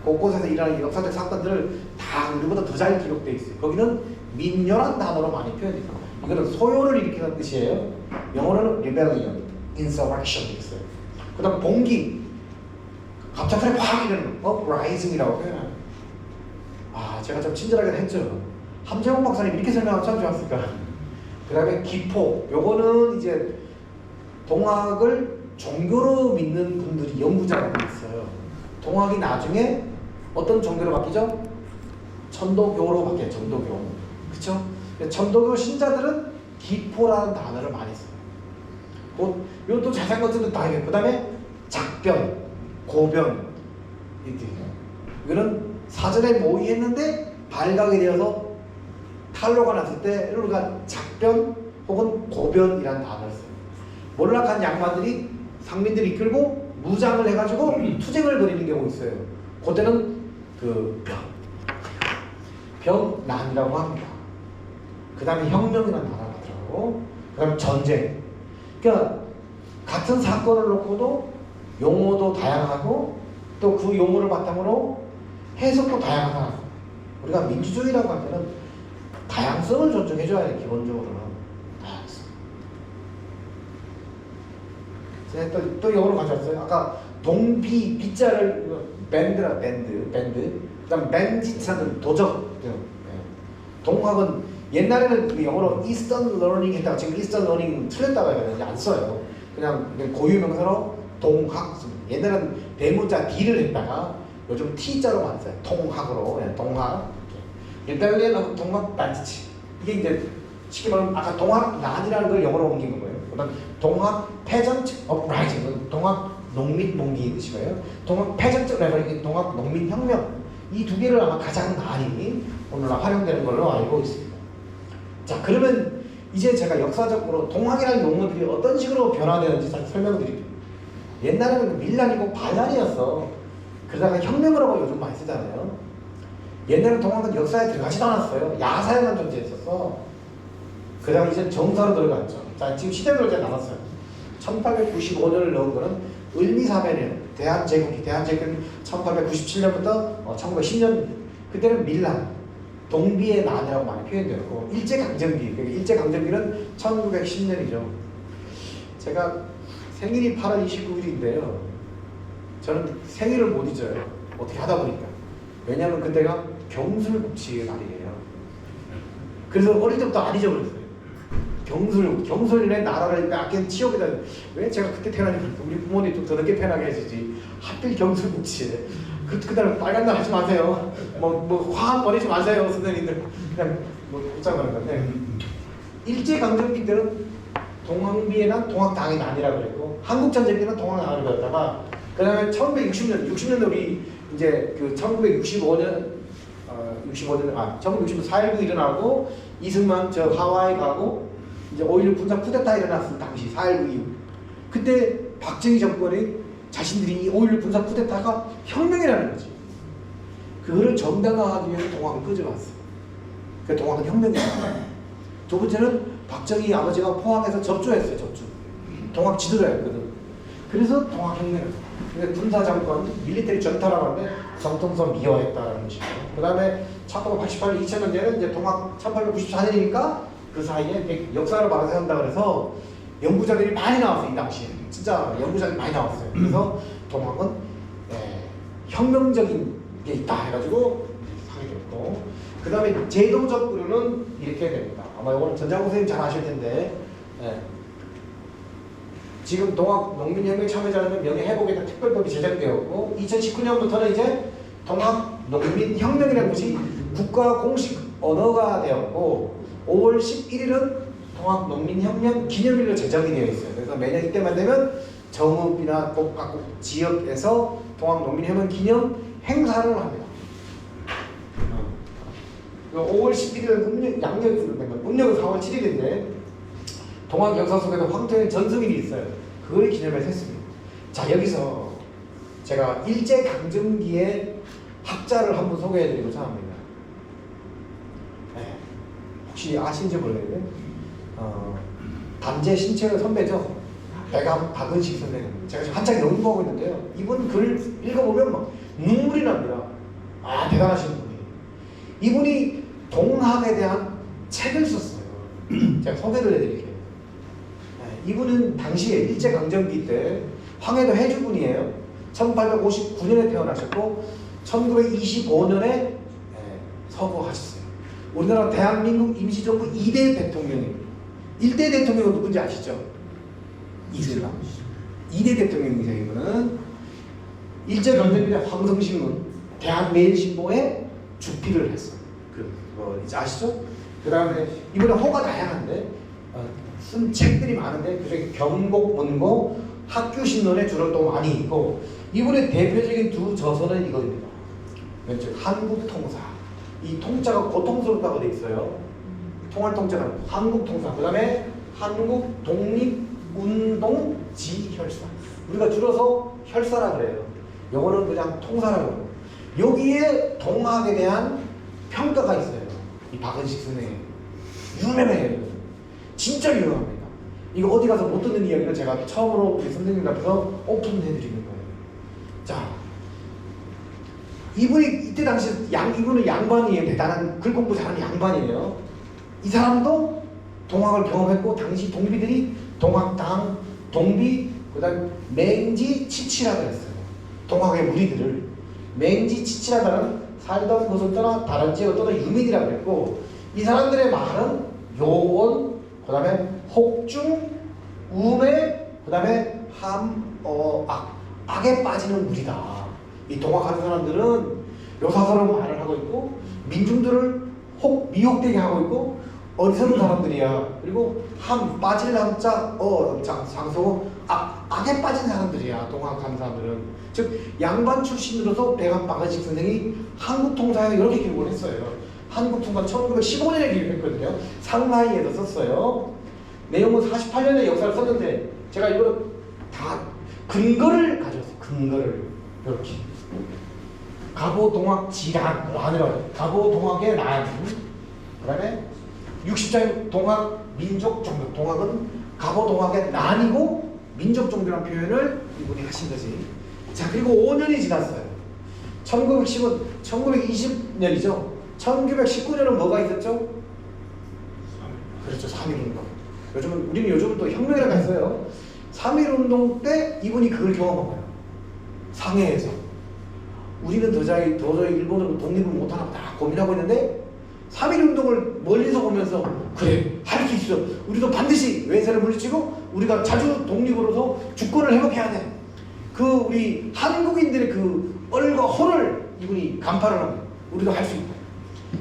곳곳에서 일어나는 역사적 사건들을 다 다 우리보다 더 잘 기록되어 있어요. 거기는 민요란 단어로 많이 표현돼요. 이거는 소요를 일으키는 뜻이에요. 영어로는 rebellion, insurrection 있어요. 그다음 봉기, 갑작스레 확 이러는 uprising이라고 표현해요. 아, 제가 좀 친절하게 했죠. 함재홍 박사님 이렇게 설명하면 참 좋았을까. 그다음에 기포, 요거는 이제 동학을 종교로 믿는 분들이 연구자가 있어요. 동학이 나중에 어떤 종교로 바뀌죠? 천도교로 바뀌어요. 천도교. 그쵸? 천도교 신자들은 기포라는 단어를 많이 써요. 이것도 자세한 것들은 다 해요. 그 다음에 작변, 고변 이렇게. 이거는 사전에 모의했는데 발각이 되어서 탈로가 났을 때 우리가 작변 혹은 고변이라는 단어를 써요. 몰락한 양반들이 상민들이 이끌고 무장을 해가지고 투쟁을 벌이는 경우 있어요. 그때는 그 병난이라고 합니다. 그 다음에 혁명이라는 단어가 나더라고. 그 다음에 전쟁. 그러니까 같은 사건을 놓고도 용어도 다양하고 또 그 용어를 바탕으로 해석도 다양하다. 우리가 민주주의라고 할 때는 다양성을 존중해줘야 돼. 기본적으로는 다양성. 제가 또 영어로 가져왔어요. 아까 동비 비자를 밴드라 밴드. 그다음 밴지트라는 도적. 동학은 옛날에는 영어로 이스턴 러닝 했다가 지금 이스턴 러닝 틀렸다고 해요. 이제 안 써요. 그냥 고유명사로 동학. 옛날에는 대문자 D를 했다가 요즘 T자로 많이 써요. 통학으로. 동학. 릴벨리언하고 동학 밴지트. 이게 이제 쉽게 말하면 아까 동학 난이라는 걸 영어로 옮긴 거예요. 그다음 동학 페전트 업라이징, 동학 농민 봉기 뜻이고요. 동학 페전트 레버링, 동학 농민 혁명. 이 두 개를 아마 가장 많이 오늘날 활용되는 걸로 알고 있습니다. 자, 그러면 이제 제가 역사적으로 동학이라는 용어들이 어떤 식으로 변화되는지 설명드릴게요. 옛날에는 밀란이고 반란이었어. 그러다가 혁명을 하고 요즘 많이 쓰잖아요. 옛날에는 동학은 역사에 들어가지도 않았어요. 야사에만 존재했었어. 그다음에 이제 정사로 들어갔죠. 자, 지금 시대별로 이제 나눴어요. 1895년을 넣은 거는 을미사변이에요. 대한제국이 1897년부터 1910년. 그때는 밀란, 동비의 난이라고 많이 표현되었고 일제강점기. 일제강점기는 1910년이죠. 제가 생일이 8월 29일인데요. 저는 생일을 못 잊어요. 어떻게 하다 보니까. 왜냐하면 그때가 경술국치의 날이에요. 그래서 어릴 때부터 안 잊어버렸어요. 경술인의 나라를 빼앗긴 치욕이다. 왜 제가 그때 태어나니까 우리 부모님 좀 더 늦게 태어나게 해주지. 하필 경술국치에. 그날 빨간 날 하지 마세요. 뭐 화학 버리지 마세요, 선생님들. 그냥 웃자고 하는 건데. 일제강점기 때는 동학비에는 동학당이 난이라고 그랬고 한국전쟁 때는 동학당을 그랬다가 그 다음에 1960년대 우리 이제 그 1965년 1960년 4.19 일어나고 이승만 저 하와이 가고 이제 5.16 군사 쿠데타 일어났을 당시 4.19 이후 그때 박정희 정권이 자신들이 이 5.16 군사 쿠데타가 혁명이라는 거지. 그거를 정당화하기 위해서 동학을 끄집어왔어. 그 동학은 혁명이야. 두 번째는 박정희 아버지가 포항에서 접조했어요. 접조. 동학 지도자였거든. 그래서 동학혁명을. 근데 군사정권, 밀리터리 전타라고 하는데 정통성 미화했다라는 것이고. 그 다음에 1988년, 2000년대는 이제 동학 1894년이니까 그 사이에 역사를 바로 세운다 그래서 연구자들이 많이 나왔어요. 이 당시에. 진짜 연구자들이 많이 나왔어요. 그래서 동학은 혁명적인 게 있다 해가지고 하게 됐고. 그 다음에 제도적으로는 이렇게 됩니다. 아마 이거는 전장훈 선생님 잘 아실 텐데. 지금 동학 농민혁명 참여자는 명예회복에 특별법이 제정되었고 2019년부터는 이제 동학 농민혁명이라는 것이 국가 공식 언어가 되었고 5월 11일은 동학 농민혁명 기념일로 제정이 되어 있어요. 그래서 매년 이때만 되면 정읍이나 각국 지역에서 동학 농민혁명 기념 행사를 합니다. 5월 11일은 양력으로 된 건 음력은 4월 7일인데 동학 역사 속에도 황토의 전승일이 있어요. 그걸 기념해서 했습니다. 자, 여기서 제가 일제강점기의 학자를 한번 소개해드리고자 합니다. 혹시 아신지 모르겠는데 단재 신채의 선배죠. 배감 박은식 선생님. 제가 지금 한창 연구하고 있는데요. 이분 글 읽어보면 막 눈물이 납니다. 아, 대단하신 분이. 이분이 동학에 대한 책을 썼어요. 제가 소개를 해드릴게요. 네, 이분은 당시에 일제강점기 때 황해도 해주군이에요. 1859년에 태어나셨고 1925년에 서거하셨어요. 우리나라 대한민국 임시정부 2대 대통령입니다. 1대 대통령은 누군지 아시죠? 이슬람. 2대 대통령이죠. 이분은 일제강점기 때 황성신은 대한매일신보에 주필을 했어요. 이제 아시죠? 그 다음에 이번에 호가 다양한데 쓴 책들이 많은데 그중에 경곡, 원고, 학교신론에 주로 또 많이 있고 이분의 대표적인 두 저서는 이겁니다. 왼쪽 한국통사. 이 통자가 고통스럽다고 돼 있어요. 통할 통자가 한국통사. 그 다음에 한국독립운동지혈사. 우리가 줄여서 혈사라 그래요. 영어는 그냥 통사라고 해요. 여기에 동학에 대한 평가가 있어요. 이 박은식 선생님 유명해요. 진짜 유명합니다. 이거 어디 가서 못 듣는 이야기를 제가 처음으로 우리 선생님 앞에서 오픈해드리는 거예요. 자, 이분이 이때 당시 이분은 양반이에요. 대단한 글 공부 잘하는 양반이에요. 이 사람도 동학을 경험했고 당시 동비들이 동학당, 동비, 그다음 맹지 치치라고 했어요. 동학의 무리들을 맹지 치치라다는 살던 곳을 떠나 다른 지역을 떠나 유민이라고 했고 이 사람들의 말은 요원, 그 다음에 혹중, 우매, 그 다음에 악에 빠지는 무리다. 이 동학하는 사람들은 요사스러운 말을 하고 있고 민중들을 미혹되게 하고 있고 어리석은 사람들이야. 그리고 빠질 함자 장소 악에 빠진 사람들이야. 동학하는 사람들은. 즉 양반 출신으로서 박은식 선생이 한국통사에 이렇게 기록을 했어요. 한국통사 1915년에 기록했거든요. 상하이에서 썼어요. 내용은 48년의 역사를 썼는데 제가 이거 다 근거를 가져왔어요. 근거를 이렇게 가보동학 지란 안이라고 가보동학의 란. 그 다음에 60장의 동학 민족 종교. 동학은 가보동학의 난이고 민족 종교라는 표현을 이분이 하신 거지. 자, 그리고 5년이 지났어요. 1910은 1920년이죠. 1919년은 뭐가 있었죠? 그렇죠. 3.1운동. 우리는 또 혁명이라고 했어요. 3.1운동 때 이분이 그걸 경험한 거예요. 상해에서. 우리는 도저히 일본으로 독립을 못하나 보다 고민하고 있는데 3.1운동을 멀리서 보면서 그래, 할 수 있어. 우리도 반드시 외세를 물리치고 우리가 자주 독립으로서 주권을 회복해야 돼. 우리 한국인들의 얼과 혼을 이분이 간파를 합니다. 우리도 할 수 있다.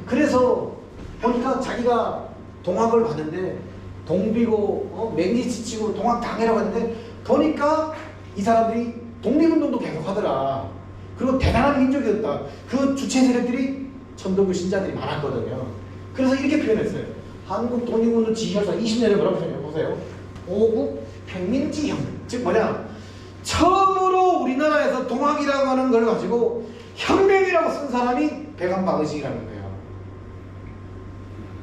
그래서 보니까 자기가 동학을 봤는데 동비고 맹지 지치고 동학당해라고 했는데 보니까 이 사람들이 독립운동도 계속 하더라. 그리고 대단한 민족이었다. 그 주체 세력들이 천도교 신자들이 많았거든요. 그래서 이렇게 표현했어요. 한국 독립운동 지혈사 20년에 뭐라고 표현해요? 보세요. 오국 평민지혁명. 즉 뭐냐? 처음으로 우리나라에서 동학이라고 하는 걸 가지고 혁명이라고 쓴 사람이 박은식이라는 거예요.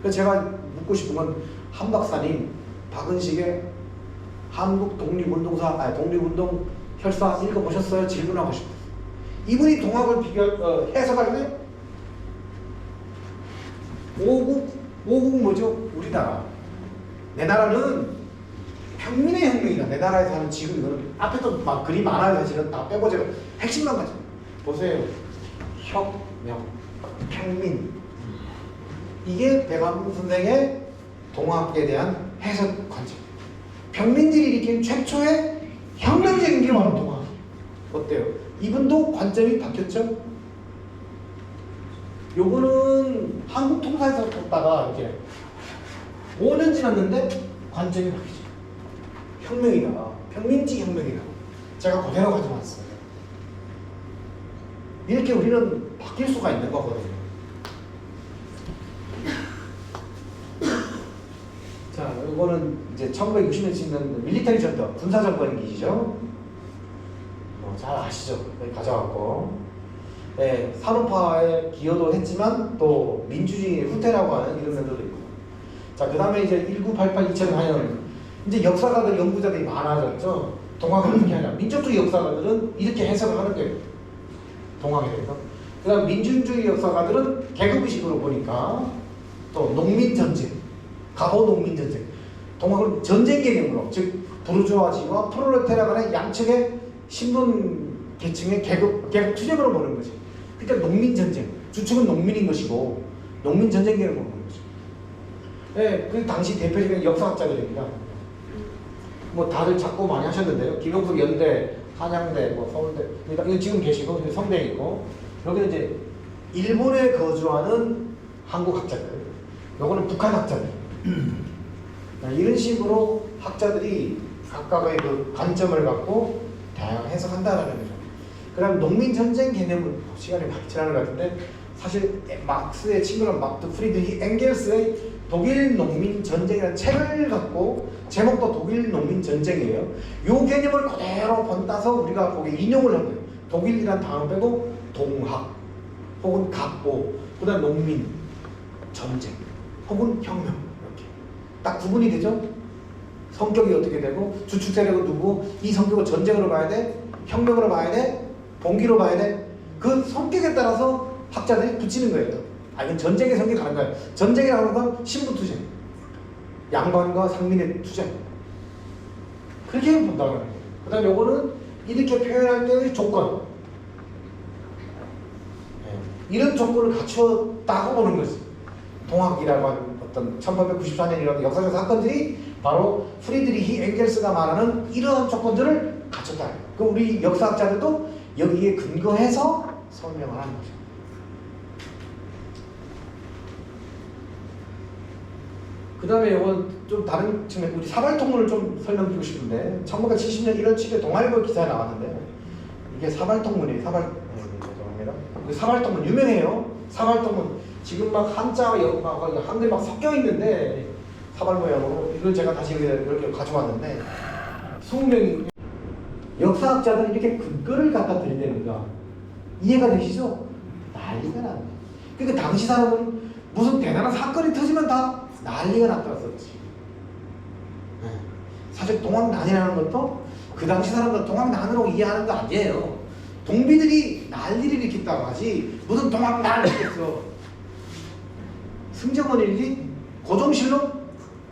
그래서 제가 묻고 싶은 건 한 박사님 박은식의 한국 독립운동 혈사 읽어보셨어요? 질문하고 싶어요. 이분이 동학을 해석할 때 오국 뭐죠? 우리나라. 내 나라는 평민의 혁명이다. 내 나라에서 하는 지금 이거는 앞에도 막 글이 많아요. 사실은 다 빼고 제가 핵심만 가져. 보세요. 혁명, 평민. 이게 백암 선생의 동학에 대한 해석 관점. 평민들이 일으킨 최초의 혁명적인 게 바로 동학. 어때요? 이분도 관점이 바뀌었죠? 요거는 한국 통사에서 썼다가 이렇게 5년 지났는데 관점이 바뀌죠. 혁명이다. 평민지 혁명이다. 제가 그대로 가져왔어요. 이렇게 우리는 바뀔 수가 있는 거거든요. 자, 이거는 이제 1960년 찍는 밀리터리 전투, 군사정권기죠. 잘 아시죠? 여기 가져왔고, 네, 산업화에 기여도 했지만 또 민주주의의 후퇴라고 하는 이런 면도 있고. 자, 그 다음에 이제 1988, 2004년 이제 역사가들, 연구자들이 많아졌죠. 동학은 어떻게 하냐? 민족주의 역사가들은 이렇게 해석을 하는 거예요. 동학에 대해서. 그다음 민주주의 역사가들은 계급의식으로 보니까 또 농민전쟁, 갑오농민전쟁, 동학을 전쟁 개념으로 즉 부르주아지와 프롤레타리아 간의 양측의 신분 계층의 계급 투쟁으로 보는 거지. 그러니까 농민전쟁, 주축은 농민인 것이고 농민전쟁 개념으로 보는 거지. 네, 그 당시 대표적인 역사학자들입니다. 뭐 다들 작고 많이 하셨는데요. 김영숙 연대, 한양대, 뭐 서울대, 이거 지금 계시고 성대에 있고 여기는 이제 일본에 거주하는 한국 학자들, 요거는 북한 학자들. 이런 식으로 학자들이 각각의 그 관점을 갖고 다양하게 해석한다라는 거죠. 그다음 농민 전쟁 개념은 시간이 많이 지나는 것 같은데 사실 막스의 친구는 마르트 프리드리히 엥겔스의 독일 농민 전쟁이라는 책을 갖고 제목도 독일 농민 전쟁이에요. 요 개념을 그대로 번따서 우리가 거기에 인용을 한 거예요. 독일이란 단어 빼고 동학 혹은 갑오, 그다음 농민 전쟁 혹은 혁명 이렇게 딱 구분이 되죠. 성격이 어떻게 되고 주축 세력은 누구고 이 성격을 전쟁으로 봐야 돼, 혁명으로 봐야 돼, 봉기로 봐야 돼. 그 성격에 따라서 학자들이 붙이는 거예요. 아, 이건 전쟁의 성격이 다른 거예요. 전쟁이라고 하는 건 신분투쟁, 양반과 상민의 투쟁, 그렇게 본다고 해요. 그 다음에 요거는 이렇게 표현할 때의 조건, 이런 조건을 갖추었다고 보는 거지. 동학이라고 하는 어떤 1894년 이런 역사적 사건들이 바로 프리드리히 엥겔스가 말하는 이러한 조건들을 갖췄다. 그 우리 역사학자들도 여기에 근거해서 설명을 하는 거죠. 그 다음에 이건 좀 다른 측면, 우리 사발통문을 좀 설명드리고 싶은데 1970년 1월 7일 동아일보 기사에 나왔는데 이게 사발통문이에요. 죄송합니다. 사발통문 유명해요. 사발통문 지금 막 한자와 한글 막 섞여 있는데 사발 모양으로 이걸 제가 다시 이렇게 가져왔는데 20명이 역사학자들은 이렇게 근거를 갖다 드린다는가 이해가 되시죠? 난리가 나네. 그러니까 당시 사람은 무슨 대단한 사건이 터지면 다 난리가 났다었지. 사실 동학난이라는 것도 그 당시 사람들 동학난으로 이해하는 거 아니에요. 동비들이 난리를 일으켰다고 하지 무슨 동학난을 일으켰어. 승정원 일기, 고종실록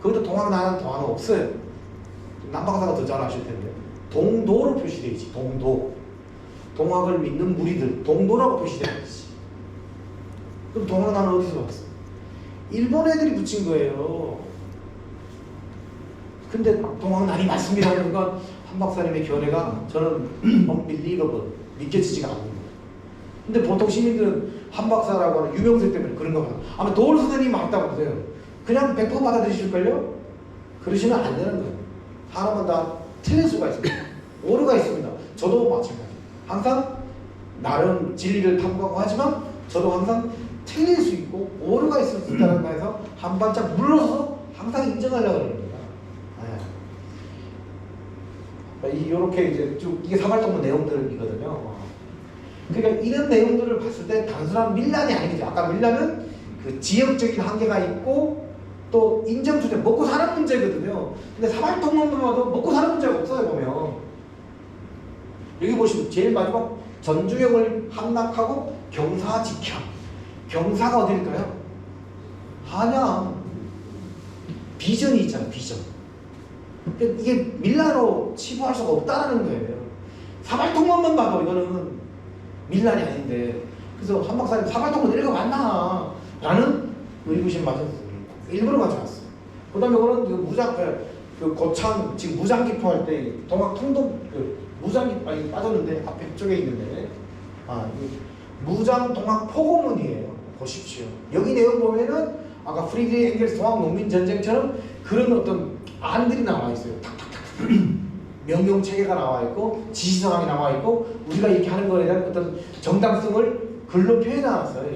거기도 동학난은 동화는 없어요. 남방사가 더 잘 아실 텐데 동도로 표시되어 있지. 동도. 동학을 믿는 무리들 동도라고 표시되어 있지. 그럼 동학난은 어디서 왔어? 일본 애들이 붙인 거예요. 근데 동학난이 맞습니다. 그러니까 한 박사님의 견해가 저는 unbelievable, 믿겨지지가 않는 거예요. 근데 보통 시민들은 한 박사라고 하는 유명세 때문에 그런가 봐요. 아마 도울 선생님이 맞다고 그러세요. 그냥 100% 받아들이실걸요? 그러시면 안 되는 거예요. 사람은 다 틀릴 수가 있습니다. 오류가 있습니다. 저도 마찬가지. 항상 나름 진리를 탐구하고 하지만 저도 항상 틀릴 수 있고 오류가 있을 수 있다는 거에서 한 발짝 물러서 항상 인정하려고 그러는 거예요. 이렇게 이제 쭉 이게 사발통문 내용들이거든요. 그러니까 이런 내용들을 봤을 때 단순한 밀란이 아니겠죠. 아까 밀란은 그 지역적인 한계가 있고 또 인정투쟁, 먹고 사는 문제거든요. 근데 사발통문만 봐도 먹고 사는 문제가 없어요. 보면 여기 보시면 제일 마지막 전주역을 함락하고 경사 직현. 경사가 어딜까요? 한양. 비전이 있잖아. 비전. 이게 밀란으로 치부할 수가 없다는 거예요. 사발통문만 봐도 이거는 밀란이 아닌데 그래서 한 박사님 사발통문 읽어봤나? 라는 의구심 맞았어요. 일부러 가져왔어요. 그 다음에 이거는 그 무장, 그 고창, 지금 무장기포 할 때 동학 통도 그 무장기포 빠졌는데 앞에 쪽에 있는데 무장 동학 포고문이에요. 보십시오. 여기 내용 보면은 아까 프리드리히 엥겔스 동학 농민 전쟁처럼 그런 어떤 안들이 나와 있어요. 탁탁탁 명령 체계가 나와 있고 지시사항이 나와 있고 우리가 이렇게 하는 거에 대한 어떤 정당성을 글로 표현해 놨어요.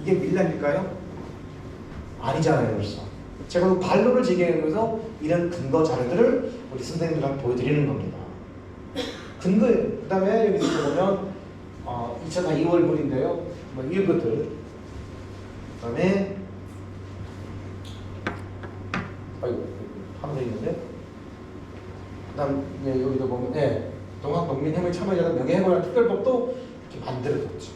이게 밀란일까요? 아니잖아요. 벌써 제가 그 반론을 제기하면서 이런 근거 자료들을 우리 선생님들한테 보여드리는 겁니다. 근거 그 다음에 여기서 보면 2004 2월분인데요. 뭐 이런 것들 그 다음에 하면 있는데 그 다음 여기도 보면 동학농민혁명 참여자단 명예회고라는 특별법도 이렇게 만들어졌죠.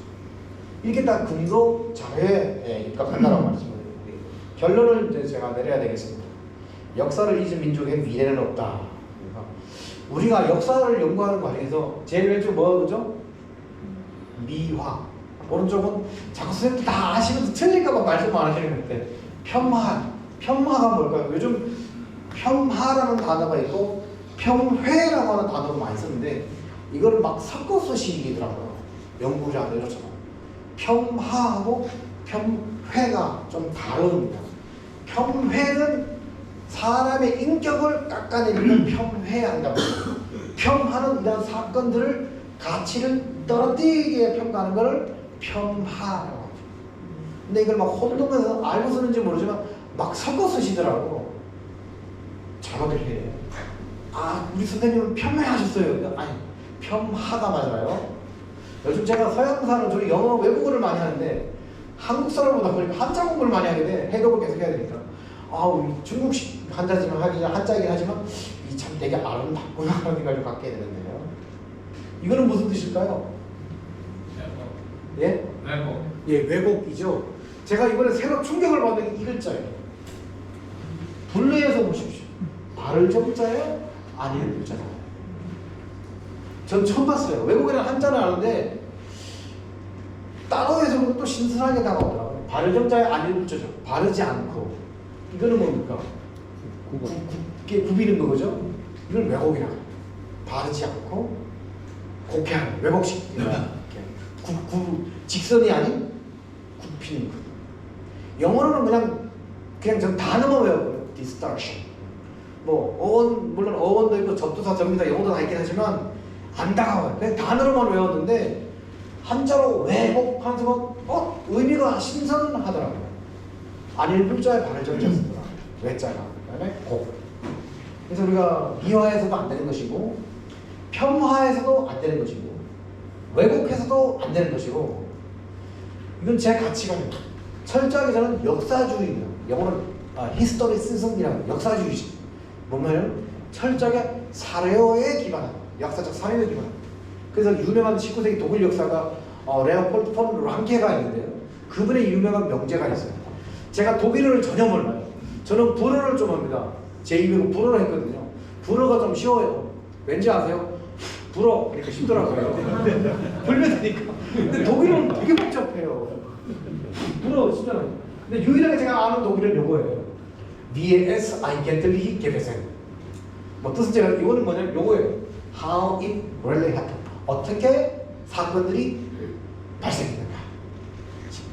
이렇게 딱 근거 자료에 입각한다라고 말씀을 드립니다. 결론을 이제 제가 내려야 되겠습니다. 역사를 잊은 민족의 미래는 없다. 우리가 역사를 연구하는 과정에서 제일 왼쪽 뭐죠? 미화. 오른쪽은 자꾸 선생님들 다 아시면서 틀릴까봐 말씀 안 하시는 건데 편마. 편마가 뭘까요? 요즘 편하라는 단어가 있고 편회라고 하는 단어도 많이 쓰는데 이거를 막 섞어 쓰시더라고요. 연구자들처럼. 편하하고 편회가 좀 다릅니다. 편회는 사람의 인격을 깎아내리는 편회한다고. 편하는 이런 사건들을 가치를 떨어뜨리게 평가하는 것을 편하라고 하죠. 근데 이걸 막 혼동해서 알고 쓰는지 모르지만 막 섞어 쓰시더라고. 잘못을 해. 아, 우리 선생님은 편회하셨어요. 아니, 편하다 맞아요. 요즘 제가 서양사는 주로 영어 외국어를 많이 하는데 한국 사람보다 보니까 한자 공부를 많이 하게 돼. 해독을 계속 해야 되니까. 아, 우리 중국식 한자지만 한자이긴 하지만 이 참 되게 아름답구나 하는 생각을 갖게 되는데요. 이거는 무슨 뜻일까요? 예? 왜곡. 예, 왜곡이죠. 제가 이번에 새로 충격을 받은 게 이 글자예요. 분류해서 보십시오. 발을 정자예요? 아니면 글자예요? 전 처음 봤어요. 외국에는 한자는 아는데 따로 해서 보면 또 신선하게 다가오더라고요. 발을 정자에 아니면 글자죠. 바르지 않고. 이거는 뭡니까? 굽이는 거죠. 이걸 왜곡이라고 해요. 바르지 않고 곱게 하는 왜곡식. 직선이 아닌 굽히는 거. 영어로는 그냥 전 단어만 외워요. distortion. 뭐 어원, 물론 어원도 있고 접두사, 접미사 영어도 다 있긴 하지만 안 다가와요. 그냥 단어로만 외웠는데 한자로 왜곡한 순간 의미가 신선하더라고요. 아닐 글자에 발을 정쳤습니다. 왜자가 그다음에 곡. 그래서 우리가 미화해서도 안 되는 것이고 편화해서도 안 되는 것이고 왜곡해서도 안 되는 것이고 이건 제 가치관입니다. 철저하게 저는 역사주의입니다. 영어는 히스토리시즘이라고 역사주의지. 뭐냐면 철저하게 사료에 기반한 역사적 사료에 기반한. 그래서 유명한 19세기 독일 역사가 레오폴드 폰 랑케가 있는데요. 그분의 유명한 명제가 있어요. 제가 독일어를 전혀 몰라요. 저는 불어를 좀 합니다. 제2외국 불어를 했거든요. 불어가 좀 쉬워요. 왠지 아세요? 불어 이렇게 쉽더라고요. 불면 되니까. 근데 독일어는 되게 복잡해요. 불어 쉽잖아요. 근데 유일하게 제가 아는 독일어는 요거예요. Wie es eigentlich gewesen. 뭐 뜻은 제가 이거는 뭐냐면 요거예요. How it really happened. 어떻게 사건들이 발생했는가.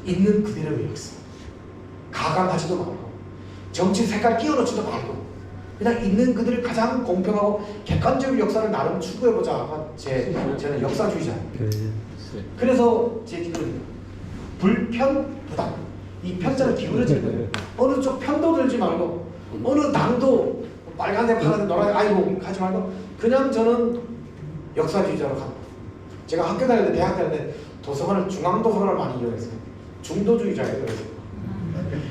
있는 그대로 역사. 가감하지도 말고 정치 색깔 끼워넣지도 말고 그냥 있는 그들을 가장 공평하고 객관적인 역사를 나름 추구해보자. 저는 역사주의자예요. 그래서 제 기도는 불편부담. 이 편자를 기울여지는 거예요. 어느 쪽 편도 들지 말고 어느 당도 빨간색, 파란색, 노란색 아이고 하지 말고 그냥 저는 역사주의자로 갑니다. 제가 학교 다닐 때 대학 다닐 때 도서관을 중앙도서관을 많이 이용했어요. 중도주의자예요. 그래서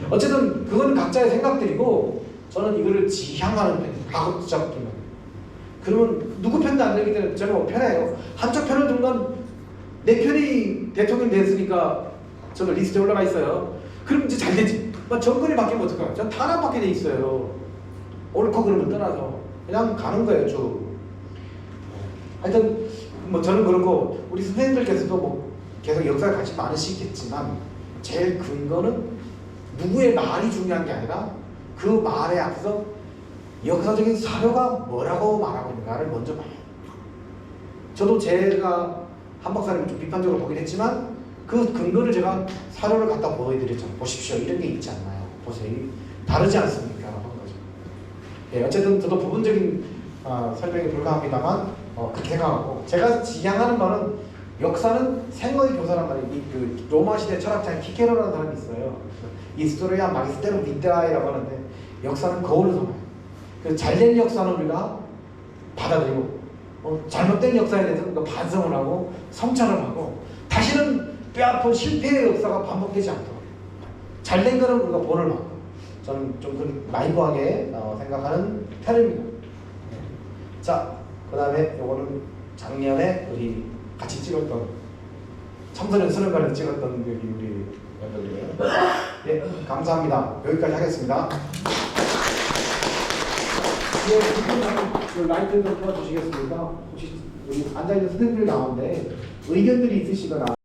어쨌든 그건 각자의 생각들이고 저는 이거를 지향하는 편이에요. 가급적이면. 그러면 누구 편도 안 되기 때문에 저는 뭐 편해요. 한쪽 편을 둔 건 내 편이 대통령 됐으니까 저도 리스트에 올라가 있어요. 그럼 이제 잘 되지. 정권이 바뀌면 어떡해요? 전 탄압받게 돼 있어요. 옳고 그름을 떠나서 그냥 가는 거예요 쭉. 하여튼 뭐 저는 그렇고 우리 선생님들께서도 뭐 계속 역사에 관심 많으시겠지만 제일 근거는 누구의 말이 중요한 게 아니라 그 말에 앞서 역사적인 사료가 뭐라고 말하고 있는가를 먼저 봐요. 저도 제가 한 박사님을 좀 비판적으로 보긴 했지만 그 근거를 제가 사료를 갖다 보여드렸죠. 보십시오. 이런 게 있지 않나요? 보세요. 다르지 않습니까? 하는 거죠. 예, 어쨌든 저도 부분적인 설명에 불과합니다만 그렇게 생각하고 제가 지향하는 바는 역사는 생의 교사란 말이에요. 그 로마 시대 철학자인 키케로라는 사람이 있어요. 이스토리아 마기스테로 비타이라고 하는데 역사는 거울을 삼아요. 그 잘된 역사는 우리가 받아들이고 잘못된 역사에 대해서 우리가 반성을 하고 성찰을 하고 다시는 뼈아픈 실패의 역사가 반복되지 않도록 잘된 거는 우리가 본을 하고 저는 좀 나이브하게 생각하는 편입니다. 자, 그 다음에 요거는 작년에 우리 같이 찍었던 청소년 수련관에서 찍었던 여기 우리 멤버들이에요. 예, 감사합니다. 여기까지 하겠습니다. 예, 그 라이트 좀 도와주시겠습니까? 혹시 여기 앉아있는 선생님들 가운데 의견들이 있으시거나